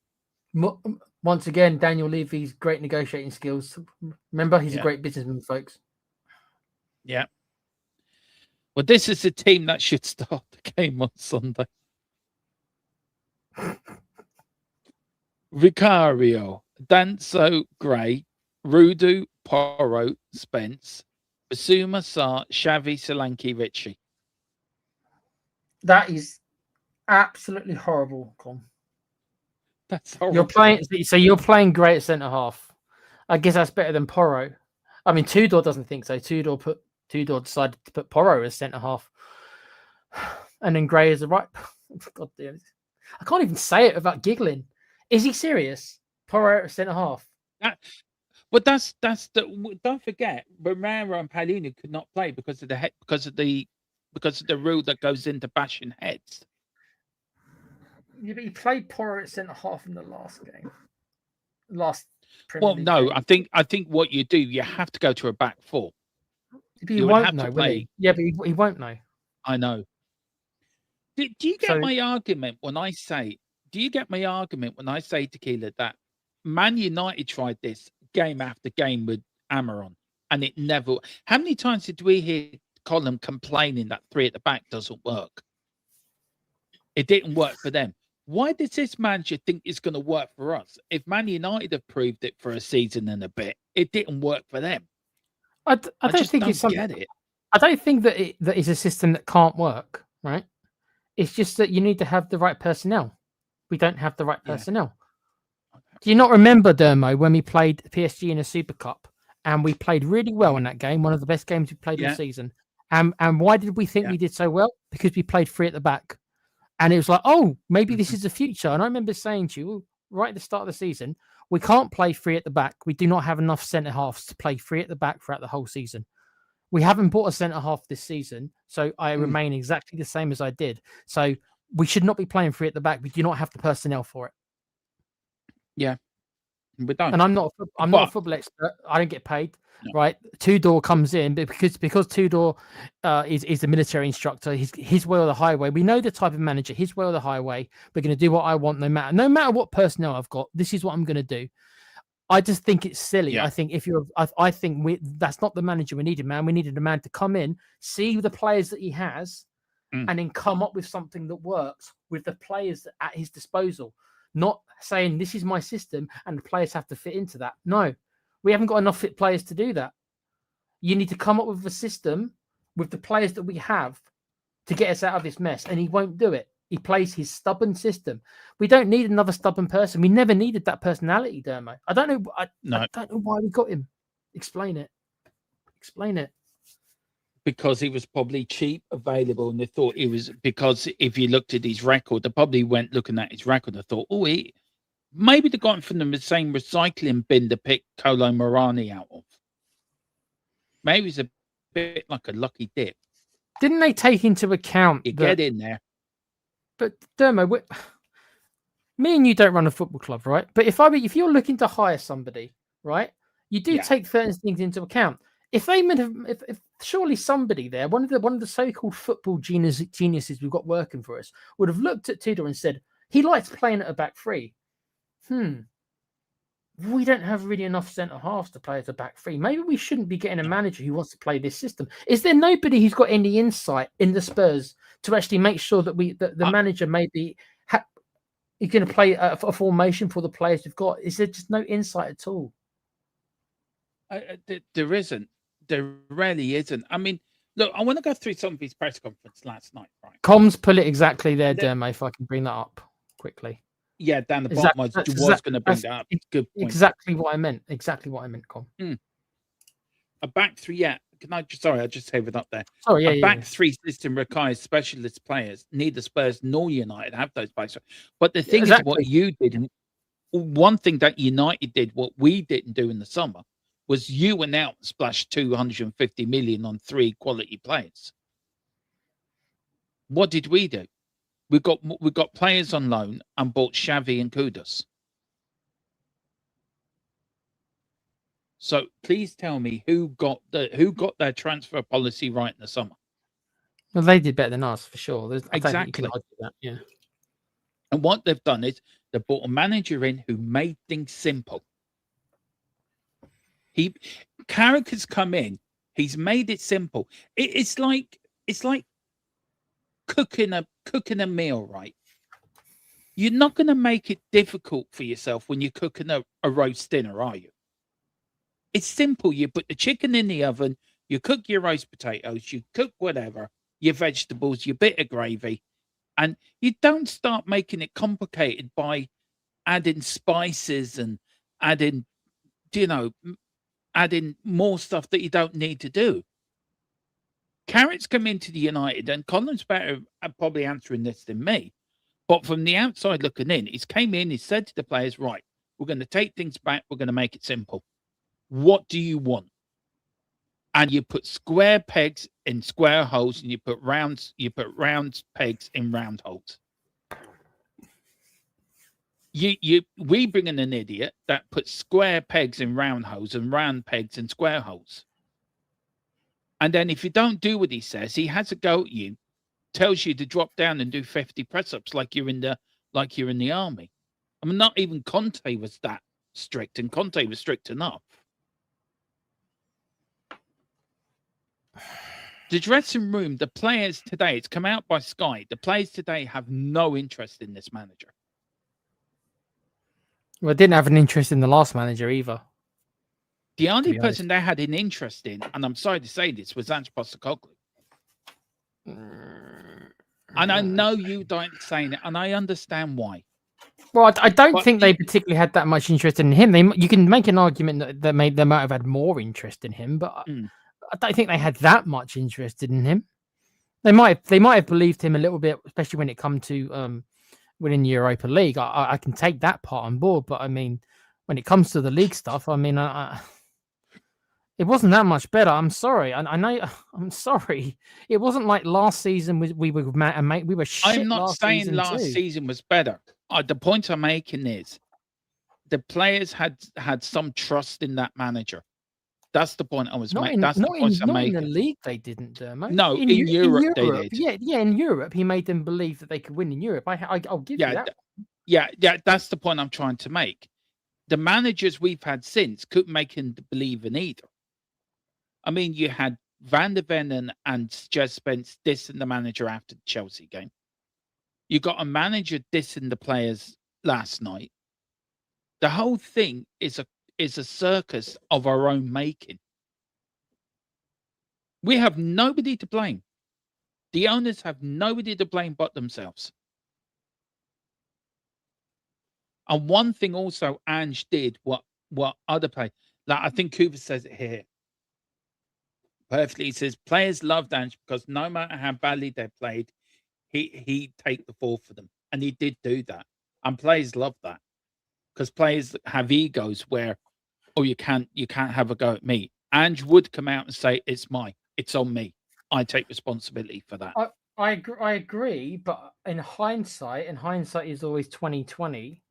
Once again, Daniel Levy's great negotiating skills. Remember, he's a great businessman, folks. Yeah. Well, this is the team that should start the game on Sunday. Vicario, Danso, Gray, Rudu, Poro, Spence, Basuma, Sarr, Xavi, Solanke, Ritchie. That is absolutely horrible, Con. That's horrible. You're playing, so you're playing great at centre half. I guess that's better than Poro. I mean, Tudor doesn't think so. Tudor decided to put Poro as centre half, and then Gray as the right. God damn it! I can't even say it without giggling. Is he serious? Poro at centre half. But that's the. Don't forget, Romero and Palhinha could not play because of the rule that goes into bashing heads. Yeah, but he played Poro at centre half in the last game. Well, no, game. I think what you do, you have to go to a back four. But he won't know, will he? Yeah, but he won't know. I know. Do you get my argument when I say? Do you get my argument when I say, Tequila, that Man United tried this game after game with Amaron, and it never. How many times did we hear Colin complaining that 3 at the back doesn't work? It didn't work for them. Why does this manager think it's going to work for us? If Man United have proved it for a season and a bit, it didn't work for them. I don't think it's something. Get it. I don't think that that is a system that can't work, right? It's just that you need to have the right personnel. We don't have the right personnel. Do you not remember, Dermo, when we played PSG in a Super Cup and we played really well in that game, one of the best games we played all season? And why did we think we did so well? Because we played 3 at the back. And it was like, oh, maybe this is the future. And I remember saying to you right at the start of the season, we can't play 3 at the back. We do not have enough centre halves to play 3 at the back throughout the whole season. We haven't bought a centre half this season, so I remain exactly the same as I did. So we should not be playing 3 at the back. We do not have the personnel for it. Yeah, we don't. And I'm not a football expert. I don't get paid. No. Right, Tudor comes in because Tudor is a military instructor. His way or the highway. We know the type of manager. His way or the highway. We're going to do what I want, no matter what personnel I've got. This is what I'm going to do. I just think it's silly. Yeah. I think I think that's not the manager we needed, man. We needed a man to come in, see the players that he has, and then come up with something that works with the players at his disposal. Not saying this is my system and the players have to fit into that. No. We haven't got enough fit players to do that. You need to come up with a system with the players that we have to get us out of this mess, and he won't do it. He plays his stubborn system. We don't need another stubborn person. We never needed that personality, Dermo. I don't know. I don't know why we got him. Explain it. Because he was probably cheap, available, and they thought he was. Because if you looked at his record, they probably went looking at his record and thought, oh, maybe they got him from the same recycling bin to pick Colo Morani out of. Maybe it's a bit like a lucky dip. Didn't they take into account get in there? But Dermo, me and you don't run a football club, right? But if you're looking to hire somebody, right, you do take certain things into account. If surely somebody there, one of the so-called football geniuses we've got working for us, would have looked at Tudor and said he likes playing at a back 3. We don't have really enough centre halves to play as a back 3. Maybe we shouldn't be getting a manager who wants to play this system. Is there nobody who's got any insight in the Spurs to actually make sure that the manager maybe is going to play a formation for the players we've got? Is there just no insight at all? There isn't. There really isn't. I mean, look, I want to go through some of his press conference last night. Right? Comms pull it exactly there, Dermo, if I can bring that up quickly. Yeah, down the bottom. I was going to bring that up. Good point. Exactly what I meant, Com. A back 3, yeah. I just have it up there. Sorry, a back 3 system requires specialist players. Neither Spurs nor United have those backs. But the thing is, what you did, one thing that United did, what we didn't do in the summer, was you went out and splashed 250 million on 3 quality players. What did we do? We got players on loan and bought Xavi and Kudos. So please tell me who got their transfer policy right in the summer. Well, they did better than us for sure. Exactly. That, yeah. And what they've done is they brought a manager in who made things simple. Carrick has come in. He's made it simple. It's like cooking a meal, right? You're not going to make it difficult for yourself when you're cooking a roast dinner, are you? It's simple. You put the chicken in the oven, you cook your roast potatoes, you cook whatever, your vegetables, your bit of gravy, and you don't start making it complicated by adding spices and adding, you know, adding more stuff that you don't need to do. Carrots come into the United, and Colin's better at probably answering this than me. But from the outside looking in, he's came in, he said to the players, right, we're going to take things back, we're going to make it simple. What do you want? And you put square pegs in square holes, and you put round pegs in round holes. We bring in an idiot that puts square pegs in round holes and round pegs in square holes. And then if you don't do what he says, he has a go at you, tells you to drop down and do 50 press-ups like you're in the army. I mean, not even Conte was that strict, and Conte was strict enough. The dressing room, the players today, it's come out by Sky, the players today have no interest in this manager. Well, I didn't have an interest in the last manager either. The only person they had an interest in, and I'm sorry to say this, was Ange Postecoglou. And I know you don't saying it, and I understand why. Well, I don't think they particularly had that much interest in him. You can make an argument that they might have had more interest in him, but I don't think they had that much interest in him. They might have believed him a little bit, especially when it come to winning the Europa League. I can take that part on board, but I mean, when it comes to the league stuff, I mean, it wasn't that much better. I'm sorry. I know. I'm sorry. It wasn't like last season. We were shit. I'm not saying last season was better. The point I'm making is the players had some trust in that manager. That's the point I was making. That's the point I'm making. In the league, they didn't, Dermo. No, in Europe they did. Yeah, in Europe, he made them believe that they could win in Europe. I'll give you that. Yeah. That's the point I'm trying to make. The managers we've had since couldn't make him believe in either. I mean, you had Van der Ven and Jez Spence dissing the manager after the Chelsea game. You got a manager dissing the players last night. The whole thing is a circus of our own making. We have nobody to blame. The owners have nobody to blame but themselves. And one thing also Ange did what other players, like I think Cooper says it here perfectly. He says players loved Ange because no matter how badly they played, he'd take the fall for them. And he did do that. And players love that. Because players have egos where, oh, you can't have a go at me. Ange would come out and say, it's on me. I take responsibility for that. I agree, but in hindsight, and hindsight is always 2020,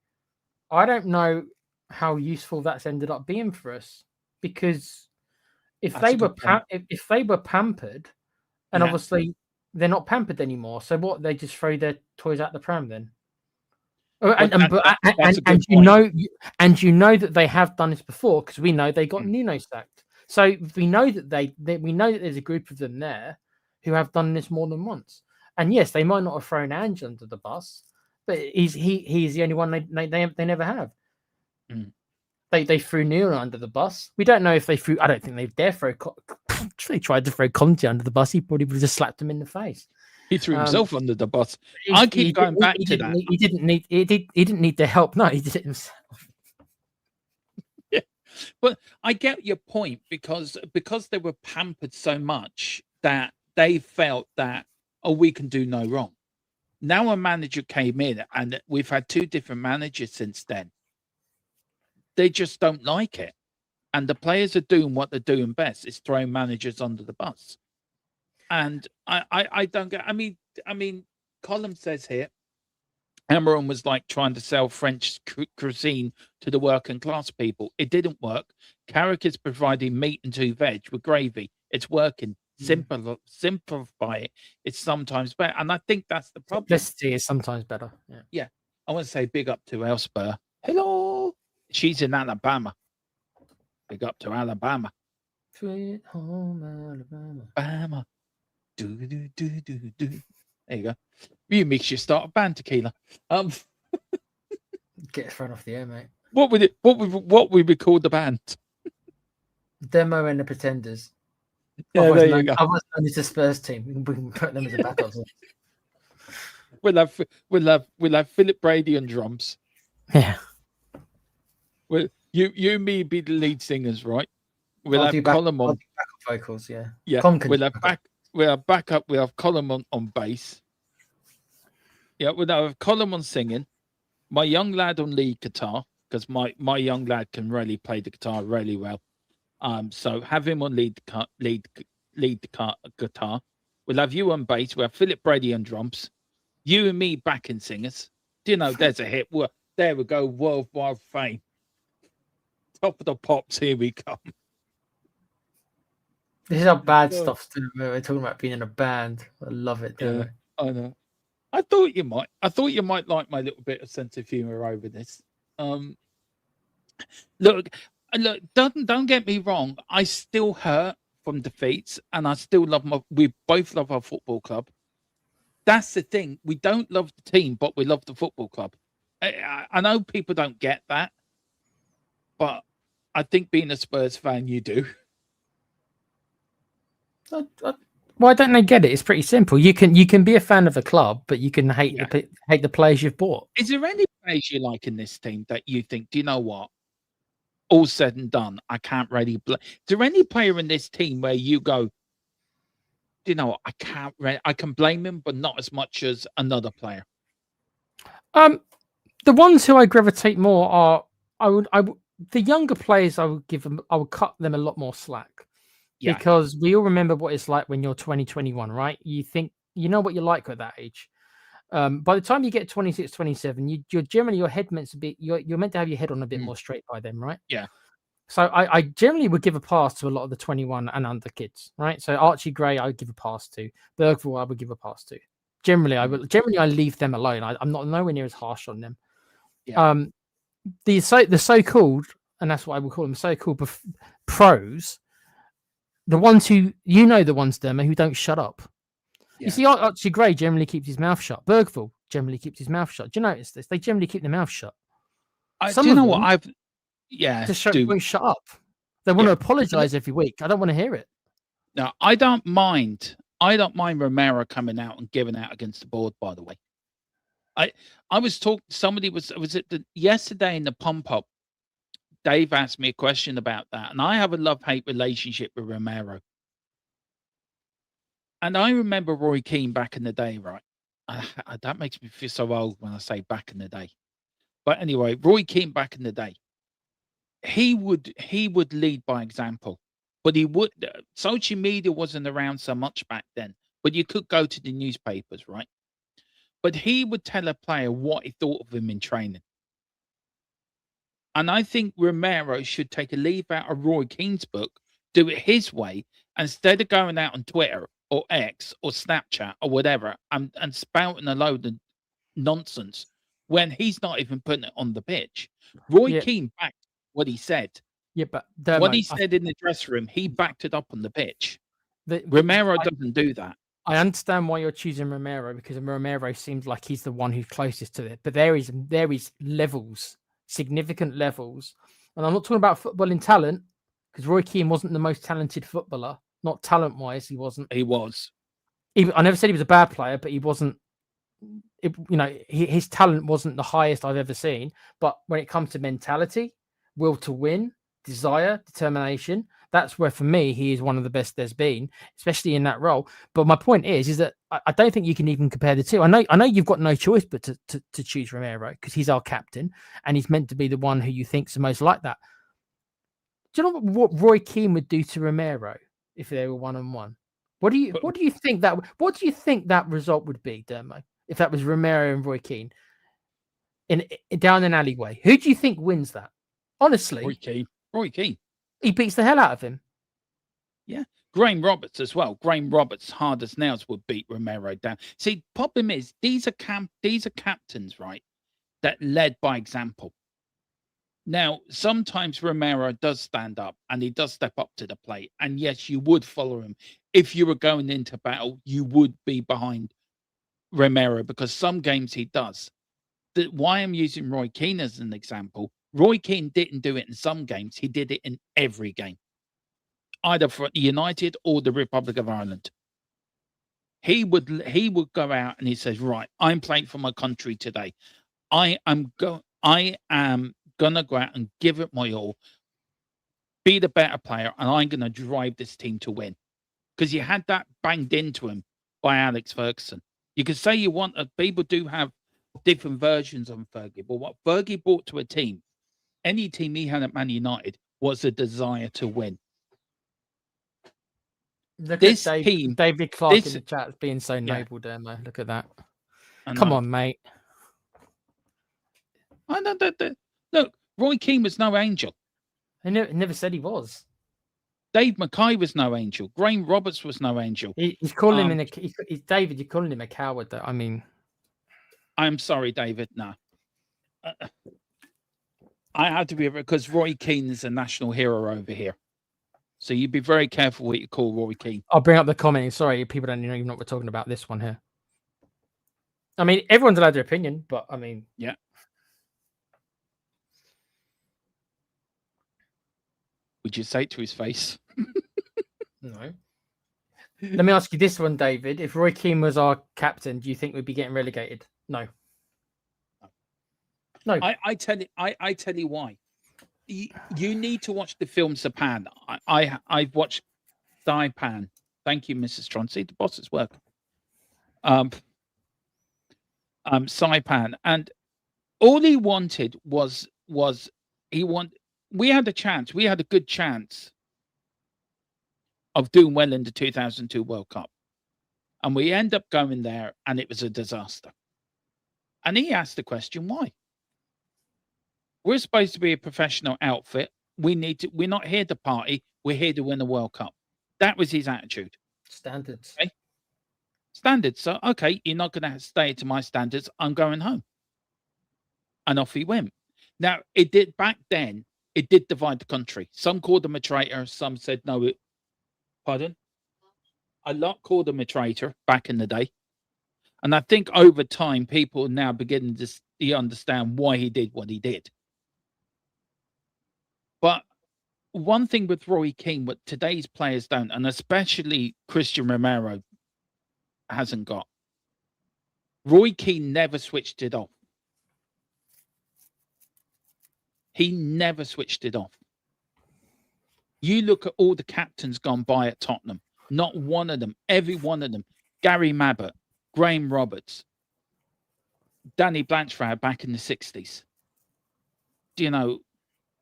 I don't know how useful that's ended up being for us. Because if they were pampered, and obviously they're not pampered anymore, so what? They just throw their toys out the pram then? And you know that they have done this before because we know they got Nuno sacked. So we know that we know that there's a group of them there who have done this more than once. And yes, they might not have thrown Ange under the bus, but he's the only one they never have. They threw Nuno under the bus. We don't know if they threw. I don't think they dare throw. They tried to throw Conte under the bus. He probably would have just slapped him in the face. He threw himself under the bus. I keep going back to that. He didn't need the help. No, he did it himself. Yeah, but I get your point because they were pampered so much that they felt that we can do no wrong. Now a manager came in, and we've had two different managers since then. They just don't like it, and the players are doing what they're doing best: is throwing managers under the bus. And I don't get. I mean, Colin says here, Cameron was like trying to sell French cuisine to the working class people. It didn't work. Carrick is providing meat and two veg with gravy. It's working. Simplify it. It's sometimes better, and I think that's the problem. Simplicity is sometimes better. Yeah. I want to say big up to Elspur. Hello. She's in Alabama. Big up to Alabama. Sweet home Alabama. Alabama. Do. There you go. You should start a band, Tequila. Get us thrown off the air, mate. What would we call the band? Demo and the Pretenders. Yeah, there you go. Otherwise known as the Spurs team. We can put them as a backup. We'll have Philip Brady on drums. Yeah. Well, you and me be the lead singers, right? We'll I'll have Colin on. backup vocals, yeah. Yeah, we'll have backup. We'll have Colin on bass. Yeah, we'll have Colin on singing. My young lad on lead guitar, because my young lad can really play the guitar really well. So have him on lead guitar. We'll have you on bass. We'll have Philip Brady on drums. You and me backing singers. Do you know there's a hit? Well, there we go, worldwide fame. Top of the pops, here we come. This is how bad stuff's doing. We're talking about being in a band. I love it. Yeah, I know. I thought you might. I thought you might like my little bit of sense of humor over this. Look, don't get me wrong. I still hurt from defeats, and I still love we both love our football club. That's the thing. We don't love the team, but we love the football club. I know people don't get that, but I think being a Spurs fan, you do. Why don't they get it? It's pretty simple. You can be a fan of a club, but you can hate the players you've bought. Is there any players you like in this team that you think, do you know what? All said and done, I can't really blame. Is there any player in this team where you go, do you know what? I can blame him, but not as much as another player. The ones who I gravitate more are the younger players. I would cut them a lot more slack. Yeah. Because we all remember what it's like when you're 20, 21, right? You think you know what you like at that age. By the time you get 26, 27, you're generally your head meant to be you're meant to have your head on a bit more straight by then, right? Yeah. So I generally would give a pass to a lot of the 21 and under kids, right? So Archie Gray, I would give a pass to. Bergville, I would give a pass to. Generally, I leave them alone. I'm not nowhere near as harsh on them. Yeah. The so-called, and that's what I would call them, so-called pros. The ones who, the ones, Derma, who don't shut up. Yeah. You see, Archie Gray generally keeps his mouth shut. Bergville generally keeps his mouth shut. Do you notice this? They generally keep their mouth shut. Do you know what I've... won't shut up. They want to apologize every week. I don't want to hear it. No, I don't mind. I don't mind Romero coming out and giving out against the board, by the way. I was talking... Somebody was it yesterday in the pump-up, Dave asked me a question about that, and I have a love-hate relationship with Romero. And I remember Roy Keane back in the day, right? That makes me feel so old when I say back in the day. But anyway, Roy Keane back in the day, he would lead by example. But social media wasn't around so much back then, but you could go to the newspapers, right? But he would tell a player what he thought of him in training. And I think Romero should take a leaf out of Roy Keane's book, do it his way, instead of going out on Twitter or X or Snapchat or whatever and spouting a load of nonsense when he's not even putting it on the pitch. Roy Keane backed what he said. Yeah, but what he said in the dressing room, he backed it up on the pitch. Romero doesn't do that. I understand why you're choosing Romero, because Romero seems like he's the one who's closest to it. But there is levels. Significant levels, and I'm not talking about football in talent, because Roy Keane wasn't the most talented footballer, not talent-wise. He wasn't. He was. I never said he was a bad player, but he wasn't. His talent wasn't the highest I've ever seen. But when it comes to mentality, will to win, desire, determination, that's where for me he is one of the best there's been, especially in that role. But my point is that I don't think you can even compare the two. I know you've got no choice but to choose Romero, because he's our captain and he's meant to be the one who you think's the most like that. Do you know what Roy Keane would do to Romero if they were 1-on-1? What do you think that result would be, Dermo, if that was Romero and Roy Keane in down an alleyway? Who do you think wins that? Honestly, Roy Keane. He beats the hell out of him. Yeah. Graham Roberts as well. Graham Roberts, hard as nails, would beat Romero down. See, problem is these are captains, right, that led by example. Now, sometimes Romero does stand up and he does step up to the plate. And yes, you would follow him. If you were going into battle, you would be behind Romero, because some games he does. why I'm using Roy Keane as an example. Roy Keane didn't do it in some games; he did it in every game, either for United or the Republic of Ireland. He would go out and he says, "Right, I'm playing for my country today. I am gonna go out and give it my all, be the better player, and I'm gonna drive this team to win." Because you had that banged into him by Alex Ferguson. You could say you want people do have different versions of Fergie, but what Fergie brought to a team, any team he had at Man United, was a desire to win. Look This at team, David Clark this- in the chat being so Yeah. noble, Dermo. Look at that. I Come know. on, mate. I know that. Look, Roy Keane was no angel. He never said he was. Dave Mackay was no angel. Graham Roberts was no angel. He's calling him David. You're calling him a coward, though. I mean, I'm sorry, David. No. I have to be, because Roy Keane is a national hero over here. So you'd be very careful what you call Roy Keane. I'll bring up the comment. Sorry, people don't even know what we're talking about. This one here. I mean, everyone's allowed their opinion, but I mean, Yeah. Would you say it to his face? no. Let me ask you this one, David. If Roy Keane was our captain, do you think we'd be getting relegated? No. No. I tell you why. You need to watch the film Saipan. I've watched Saipan. Thank you, Mrs. Tron. See, the boss is working. Saipan, and all he wanted was we had a chance. We had a good chance of doing well in the 2002 World Cup, and we end up going there, and it was a disaster. And he asked the question, why? We're supposed to be a professional outfit. We're not here to party. We're here to win the World Cup. That was his attitude. Standards. Okay? Standards. So, okay, you're not going to stay to my standards. I'm going home. And off he went. Now, back then, it did divide the country. Some called him a traitor. Some said, no, pardon? A lot called him a traitor back in the day. And I think over time, people are now beginning to understand why he did what he did. But one thing with Roy Keane, what today's players don't, and especially Christian Romero hasn't got, Roy Keane never switched it off. He never switched it off. You look at all the captains gone by at Tottenham, not one of them, every one of them, Gary Mabbott, Graham Roberts, Danny Blanchflower back in the 60s. You know,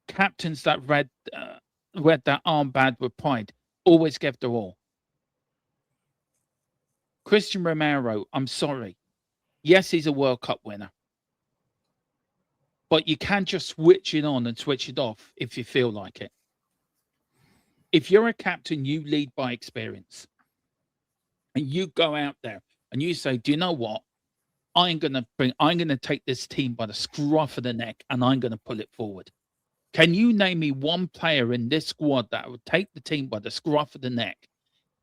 captains that read that armband with pride always gave their all. Christian Romero, I'm sorry. Yes, he's a World Cup winner. But you can't just switch it on and switch it off if you feel like it. If you're a captain, you lead by experience. And you go out there and you say, do you know what? I'm going to take this team by the scruff of the neck and I'm going to pull it forward. Can you name me one player in this squad that would take the team by the scruff of the neck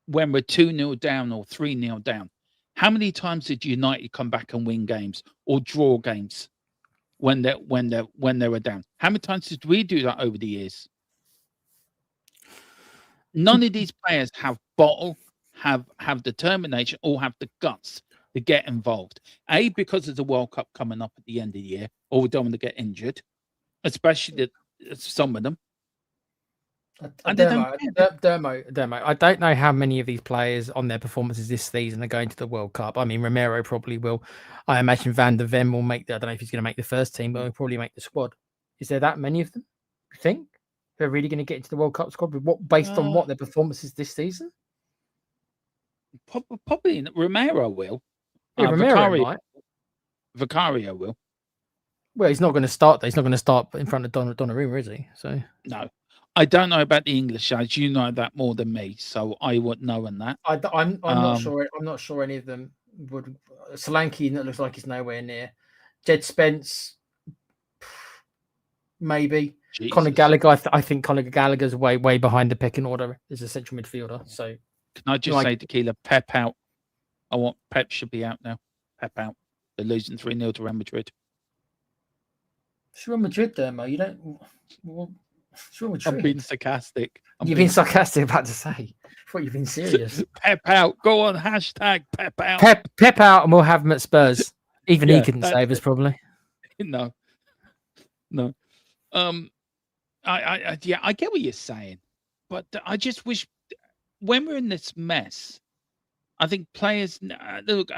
when we're 2-0 down or 3-0 down? How many times did United come back and win games or draw games when they were down? How many times did we do that over the years? None of these players have bottle, have determination, or have the guts to get involved. A, because there's a World Cup coming up at the end of the year, or we don't want to get injured, especially some of them. Dermo, I don't know how many of these players on their performances this season are going to the World Cup. I mean, Romero probably will. I imagine Van der Ven will make I don't know if he's going to make the first team, but he'll probably make the squad. Is there that many of them, you think? They're really going to get into the World Cup squad based on what their performances this season? Probably Romero will. Yeah, Romero might. Vicario will. Well, he's not going to start. He's not going to start in front of Donnarumma, is he? So no, I don't know about the English sides. You know that more than me, so I would know on that. I'm not sure. I'm not sure any of them would. Solanke looks like he's nowhere near. Jed Spence, maybe. Jesus. Conor Gallagher. I think Conor Gallagher's way behind the pecking order as a central midfielder. So can I just say, Tequila, Pep out. Pep should be out now. Pep out. They're losing 3-0 to Real Madrid. It's Real Madrid, there, Mo. You don't. Well, it's Real I'm Madrid. being sarcastic. You've been sarcastic about to say. I thought you've been serious. Pep out. Go on. Hashtag Pep out. Pep out, and we'll have him at Spurs. Even he couldn't that's save us, probably. No. I get what you're saying, but I just wish when we're in this mess, I think players look.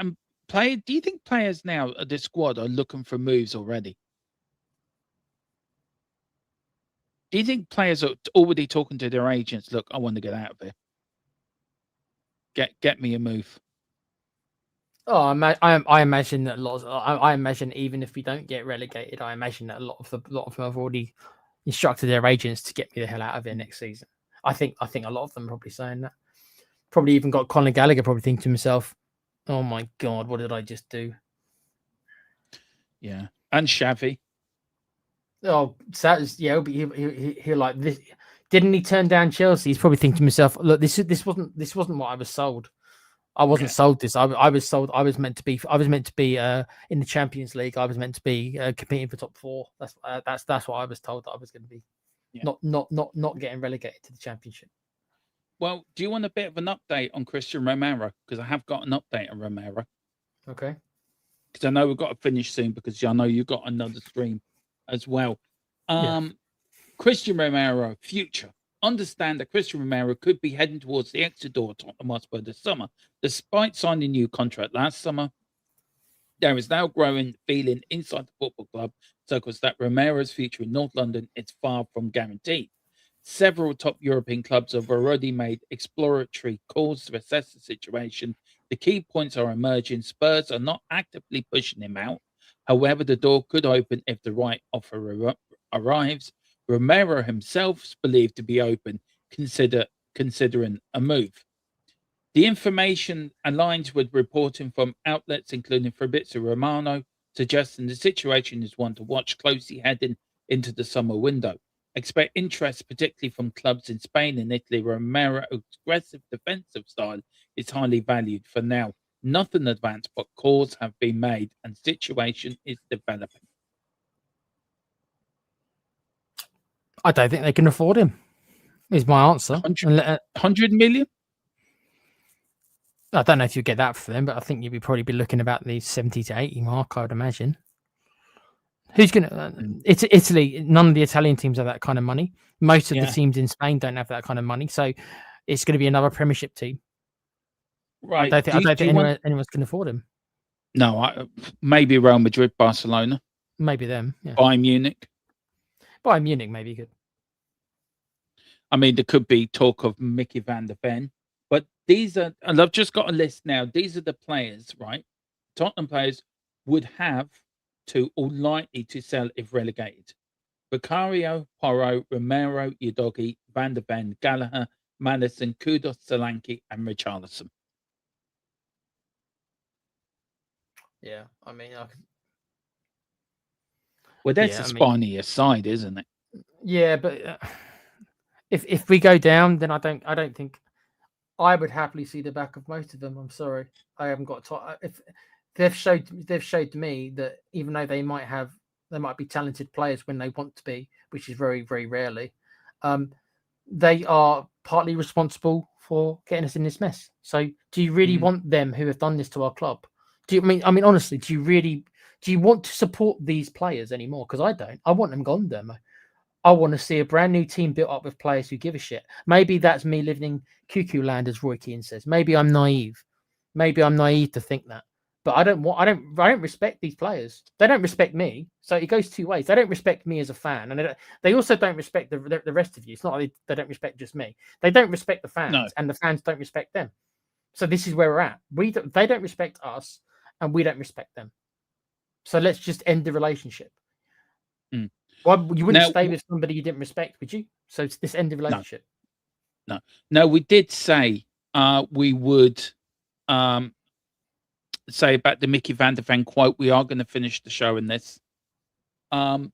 Do you think players now at this squad are looking for moves already? Do you think players are already talking to their agents? Look, I want to get out of here. Get me a move. Oh, I imagine that lots. I imagine even if we don't get relegated, I imagine that a lot of them have already instructed their agents to get me the hell out of here next season. I think a lot of them are probably saying that. Probably even got Conor Gallagher probably thinking to himself, "Oh my God, what did I just do?" Yeah, and Xavi. Oh, he'll like this. Didn't he turn down Chelsea? He's probably thinking to himself, "Look, this wasn't what I was sold. I wasn't sold this. I was sold. I was meant to be in the Champions League. I was meant to be competing for top 4. That's what I was told that I was going to be. Yeah. Not getting relegated to the Championship." Well, do you want a bit of an update on Christian Romero? Because I have got an update on Romero. Okay. Because I know we've got to finish soon. Because I know you've got another stream as well. Christian Romero, future. Understand that Christian Romero could be heading towards the exit door of Tottenham Hotspur this summer. Despite signing a new contract last summer, there is now growing feeling inside the football club circles that Romero's future in North London is far from guaranteed. Several top European clubs have already made exploratory calls to assess the situation. The key points are emerging. Spurs are not actively pushing him out. However, the door could open if the right offer arrives. Romero himself is believed to be open, considering a move. The information aligns with reporting from outlets including Fabrizio Romano, suggesting the situation is one to watch closely heading into the summer window. Expect interest, particularly from clubs in Spain and Italy. Romero's aggressive defensive style is highly valued. For now, nothing advanced, but calls have been made and situation is developing. I don't think they can afford him, is my answer. 100 million? I don't know if you get that for them, but I think you'd probably be looking about the 70 to 80 mark, I would imagine. Who's going to... It's Italy. None of the Italian teams have that kind of money. Most of the teams in Spain don't have that kind of money. So it's going to be another Premiership team. Right. I don't think anyone's going to afford him. No, maybe Real Madrid, Barcelona. Maybe them. Yeah. Bayern Munich. Bayern Munich maybe could. I mean, there could be talk of Mickey van der Ven. But these are... And I've just got a list now. These are the players, right? Tottenham players would have to or likely to sell if relegated. Vicario, Porro, Romero, Udogi, Van der Ven, Gallagher, Madison, Kudos, Solanke, and Richarlison. Yeah, I mean, well, that's a spinier side, isn't it? Yeah, but if we go down, then I don't think I would happily see the back of most of them. I'm sorry, I haven't got if they've showed to me that even though they might be talented players when they want to be, which is very, very rarely, they are partly responsible for getting us in this mess. So do you really want them who have done this to our club? I mean, honestly, do you want to support these players anymore? Because I don't. I want them gone, Dermo. I want to see a brand new team built up with players who give a shit. Maybe that's me living in cuckoo land, as Roy Keane says. Maybe I'm naive. Maybe I'm naive to think that. But I don't respect these players. They don't respect me. So it goes two ways. They don't respect me as a fan, and they also don't respect the rest of you. It's not like they don't respect just me. They don't respect the fans, and the fans don't respect them. So this is where we're at. They don't respect us, and we don't respect them. So let's just end the relationship. Well, you wouldn't stay with somebody you didn't respect, would you? So it's this end the relationship. No, we did say we would say about the Mickey van der Ven quote. We are going to finish the show in this. Now,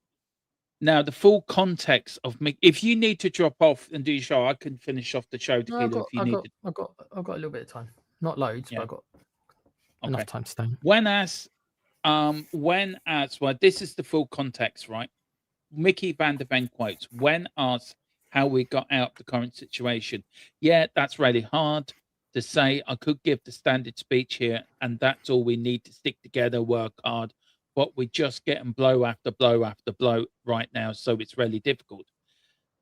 the full context of Mickey. If you need to drop off and do your show, I can finish off the show. I've got a little bit of time. Not loads, but I've got enough time to stay. Well, this is the full context, right? Mickey Van der Ven quotes, when asked how we got out of the current situation. Yeah, that's really hard to say. I could give the standard speech here, and that's all we need to stick together, work hard. But we're just getting blow after blow after blow right now, so it's really difficult.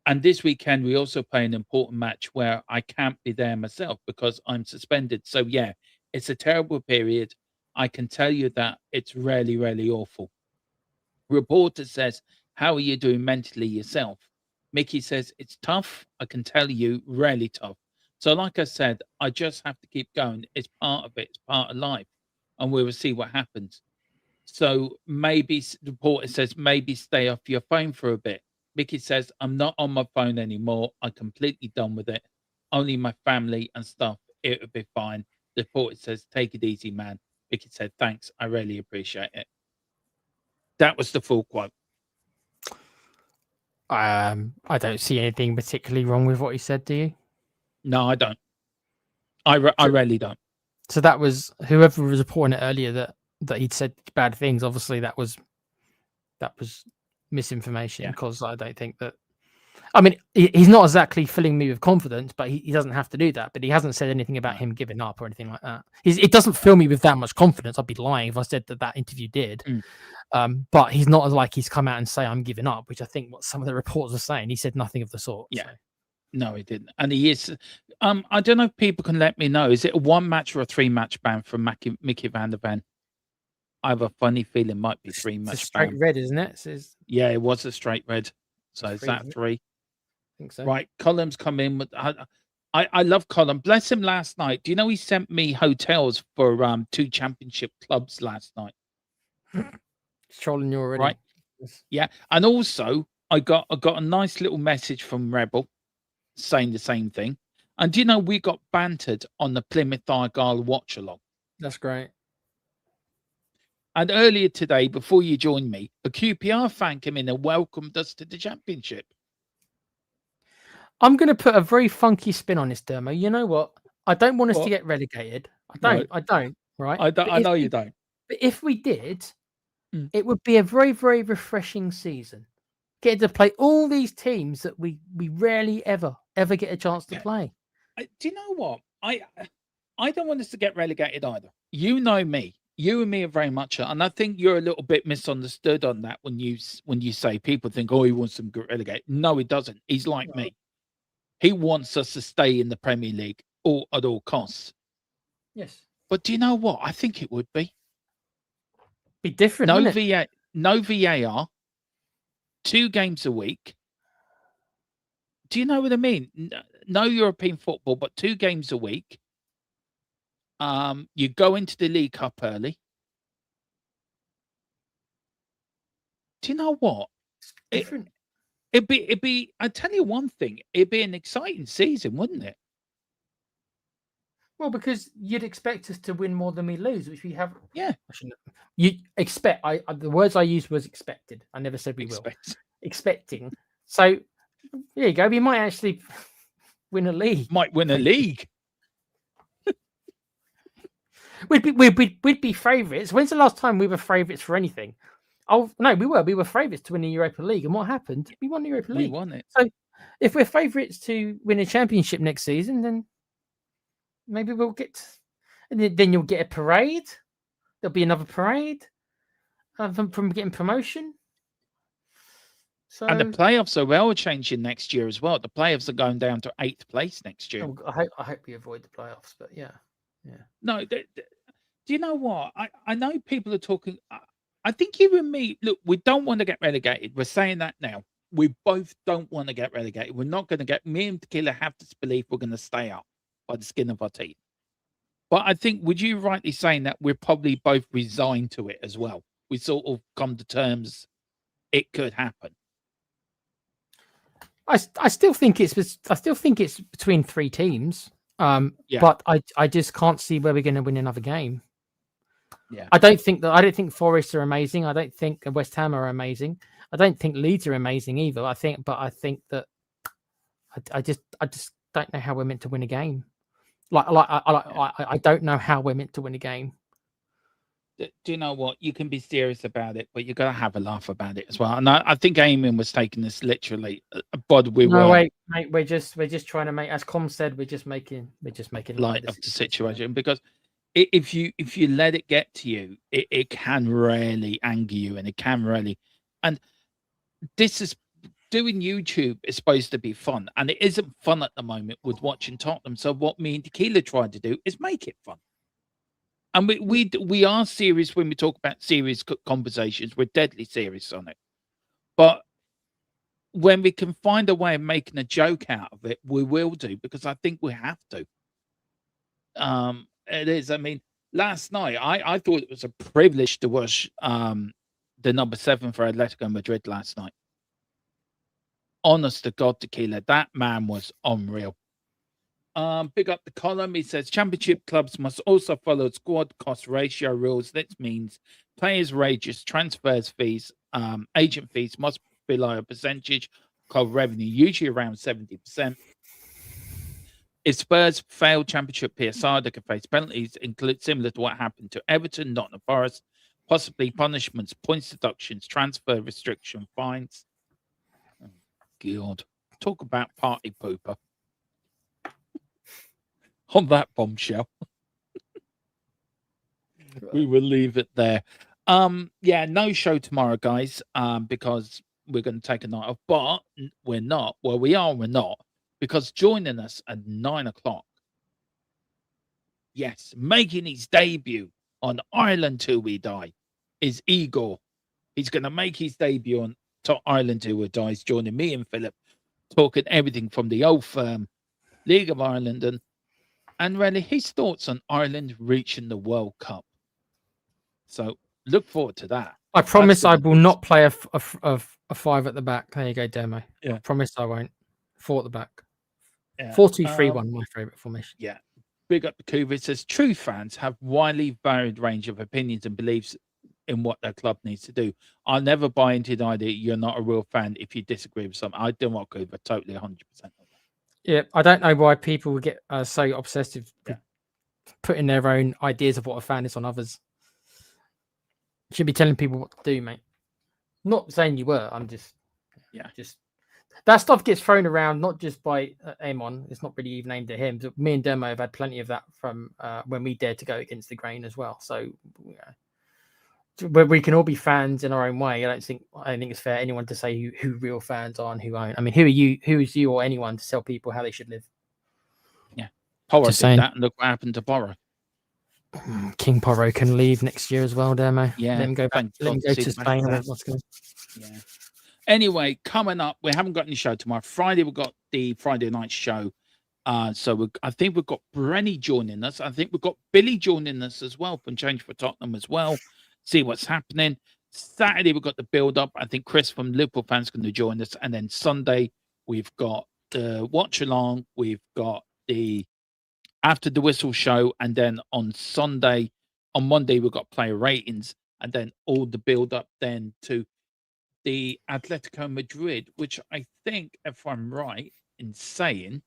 And this weekend, we also play an important match where I can't be there myself because I'm suspended. So, yeah, it's a terrible period. I can tell you that it's really, really awful. Reporter says, how are you doing mentally yourself? Mickey says, it's tough. I can tell you, really tough. So, like I said, I just have to keep going. It's part of it, it's part of life. And we will see what happens. So, maybe the reporter says, maybe stay off your phone for a bit. Mickey says, I'm not on my phone anymore. I'm completely done with it. Only my family and stuff. It'll be fine. The reporter says, take it easy, man. Mickey said, thanks. I really appreciate it. That was the full quote. I don't see anything particularly wrong with what he said, do you? No, I don't. I really don't. So that was whoever was reporting it earlier that he'd said bad things. Obviously, that was misinformation, Yeah. because I don't think that. I mean, he's not exactly filling me with confidence, but he doesn't have to do that. But he hasn't said anything about him giving up or anything like that. It doesn't fill me with that much confidence. I'd be lying if I said that interview did. But he's not like he's come out and say I'm giving up, which I think what some of the reporters are saying. He said nothing of the sort. Yeah. So. No, he didn't. And he is. I don't know if people can let me know. Is it a 1-match or a 3-match ban from Mickey Van der Ven? I have a funny feeling it might be 3-match It's a straight ban. red, isn't it? Yeah, it was a straight red. So is that 3? I think so. Right. Column's come in with. I love Colin. Bless him last night. Do you know he sent me hotels for 2 championship clubs last night? It's trolling you already. Right. Yeah. And also I got a nice little message from Rebel saying the same thing. And do you know we got bantered on the Plymouth Argyle watch along? That's great. And earlier today, before you joined me, a QPR fan came in and welcomed us to the championship. I'm going to put a very funky spin on this, Dermo. You know what? I don't want us What? to get relegated. Right. I don't. Right. I know you don't. But if we did, Mm. it would be a very, very refreshing season. Getting to play all these teams that we rarely ever get a chance to Yeah. play. Do you know what? I don't want us to get relegated either. You know me. You and me are very much, and I think you're a little bit misunderstood on that when you say people think, oh, he wants them to get relegated. No, he doesn't. He's like me. He wants us to stay in the Premier League at all costs. Yes. But do you know what? I think it would be different. no VAR, 2 games a week. Do you know what I mean? No European football, but 2 games a week. You go into the League Cup early. Do you know what? Different. It'd be. I tell you one thing. It'd be an exciting season, wouldn't it? Well, because you'd expect us to win more than we lose, which we have. Yeah. You expect. The words I used was expected. I never said we will. Expecting. So there you go. We might actually win a league. Might win a league. We'd be favourites. When's the last time we were favourites for anything? Oh no, we were favourites to win the Europa League, and what happened? We won the Europa League. We won it. So if we're favourites to win a championship next season, then maybe we'll get, and then you'll get a parade. There'll be another parade from getting promotion. So, and the playoffs are well changing next year as well. The playoffs are going down to 8th place next year. I hope we avoid the playoffs, but yeah. No, do you know what? I know people are talking. I think you and me, look, we don't want to get relegated. We're saying that now. We both don't want to get relegated. We're not going to get. Me and Tequila have this belief we're going to stay up by the skin of our teeth. But I think, would you rightly saying that we're probably both resigned to it as well? We sort of come to terms it could happen. I still think it's between 3 teams. Yeah. But I just can't see where we're going to win another game. Yeah. I don't think Forest are amazing. I don't think West Ham are amazing. I don't think Leeds are amazing either. I think that I just don't know how we're meant to win a game. I don't know how we're meant to win a game. Do you know what? You can be serious about it, but you got to have a laugh about it as well. And I think Eamon was taking this literally, but we No, were wait, mate. We're just trying to make, as Com said, we're just making light of the situation, because if you let it get to you, it can really anger you, and it can really, and this is doing YouTube is supposed to be fun, and it isn't fun at the moment with watching Tottenham. So what me and Tequila tried to do is make it fun. And we are serious when we talk about serious conversations. We're deadly serious on it. But when we can find a way of making a joke out of it, we will do, because I think we have to. It is. I mean, last night I thought it was a privilege to watch the number 7 for Atletico Madrid last night. Honest to God, Tequila, that man was unreal. Big up the column. He says championship clubs must also follow squad cost ratio rules. This means players' wages, transfers fees, agent fees must be below a percentage of club revenue, usually around 70%. If Spurs fail championship PSR, they can face penalties, include similar to what happened to Everton, Nottingham Forest, possibly punishments, points deductions, transfer restriction, fines. Oh, God, talk about party pooper. On that bombshell, we will leave it there. Yeah, no show tomorrow, guys, because we're going to take a night off, but we're not. Well, we are, we're not, because joining us at 9 o'clock, yes, making his debut on Ireland Till We Die, is Igor. He's going to make his debut on Ireland Till We Die. He's joining me and Philip, talking everything from the old firm, League of Ireland, and really his thoughts on Ireland reaching the World Cup. So look forward to that. I promise I will not play a 5 at the back. There you go, demo. Yeah. I promise I won't. 4 at the back. Yeah. 4-2-3-1, my favourite formation. Yeah. Big up the Cougar. It says true fans have widely varied range of opinions and beliefs in what their club needs to do. I'll never buy into the idea you're not a real fan if you disagree with something. I do not agree, but totally 100%. Yeah, I don't know why people would get so obsessive with putting their own ideas of what a fan is on others. You should be telling people what to do, mate. Not saying you were. I'm just, just that stuff gets thrown around not just by Amon. It's not really even aimed at him. But me and Demo have had plenty of that from when we dared to go against the grain as well. So we can all be fans in our own way. I don't think it's fair anyone to say who real fans are and who aren't. I mean, who are you? Who is you or anyone to tell people how they should live? Yeah, Porro did that, and look what happened to Porro. King Porro can leave next year as well, Demo. Yeah, let him go back. Let him go to Spain. Yeah. Anyway, coming up, we haven't got any show tomorrow. Friday, we've got the Friday night show. So I think we've got Brenny joining us. I think we've got Billy joining us as well from Change for Tottenham as well. See what's happening. Saturday, we've got the build up. I think Chris from Liverpool Fans going to join us. And then Sunday, we've got the watch along. We've got the After the Whistle show. And then on Monday, we've got player ratings. And then all the build up then to the Atletico Madrid, which I think, if I'm right in saying,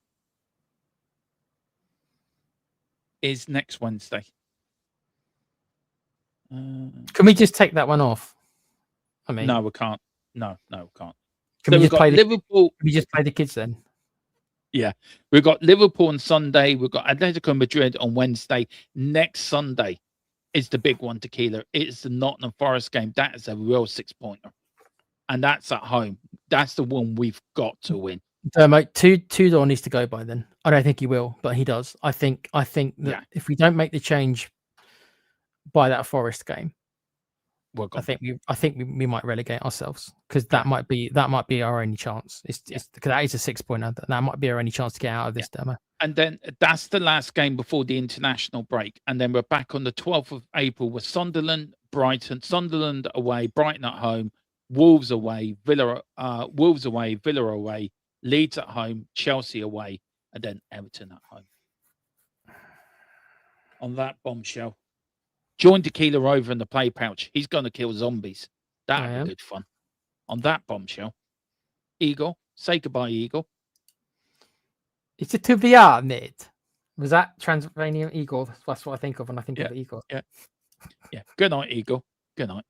is next Wednesday. Can we just take that one off? I mean, no, we can't. No, we can't. Can we just play Liverpool? Can we just play the kids then? Yeah, we've got Liverpool on Sunday. We've got Atletico Madrid on Wednesday. Next Sunday is the big one, Tequila. It's the Nottingham Forest game. That is a real 6-pointer, and that's at home. That's the one we've got to win. Mate, Tudor needs to go by then. I don't think he will, but he does. I think that if we don't make the change by that Forest game, I think we might relegate ourselves, because that might be our only chance. It's because that is a 6-pointer. That might be our only chance to get out of this Demo. And then that's the last game before the international break, and then we're back on the 12th of April with Sunderland, Brighton, Sunderland away, Brighton at home, Wolves away, Villa away, Leeds at home, Chelsea away, and then Everton at home. On that bombshell, join Tequila over in the play pouch. He's going to kill zombies. That'd be good fun. On that bombshell, Igor, say goodbye, Igor. It's a to be mate. Was that Transylvanian Igor? That's what I think of when I think of Igor. Yeah. Yeah. Good night, Igor. Good night.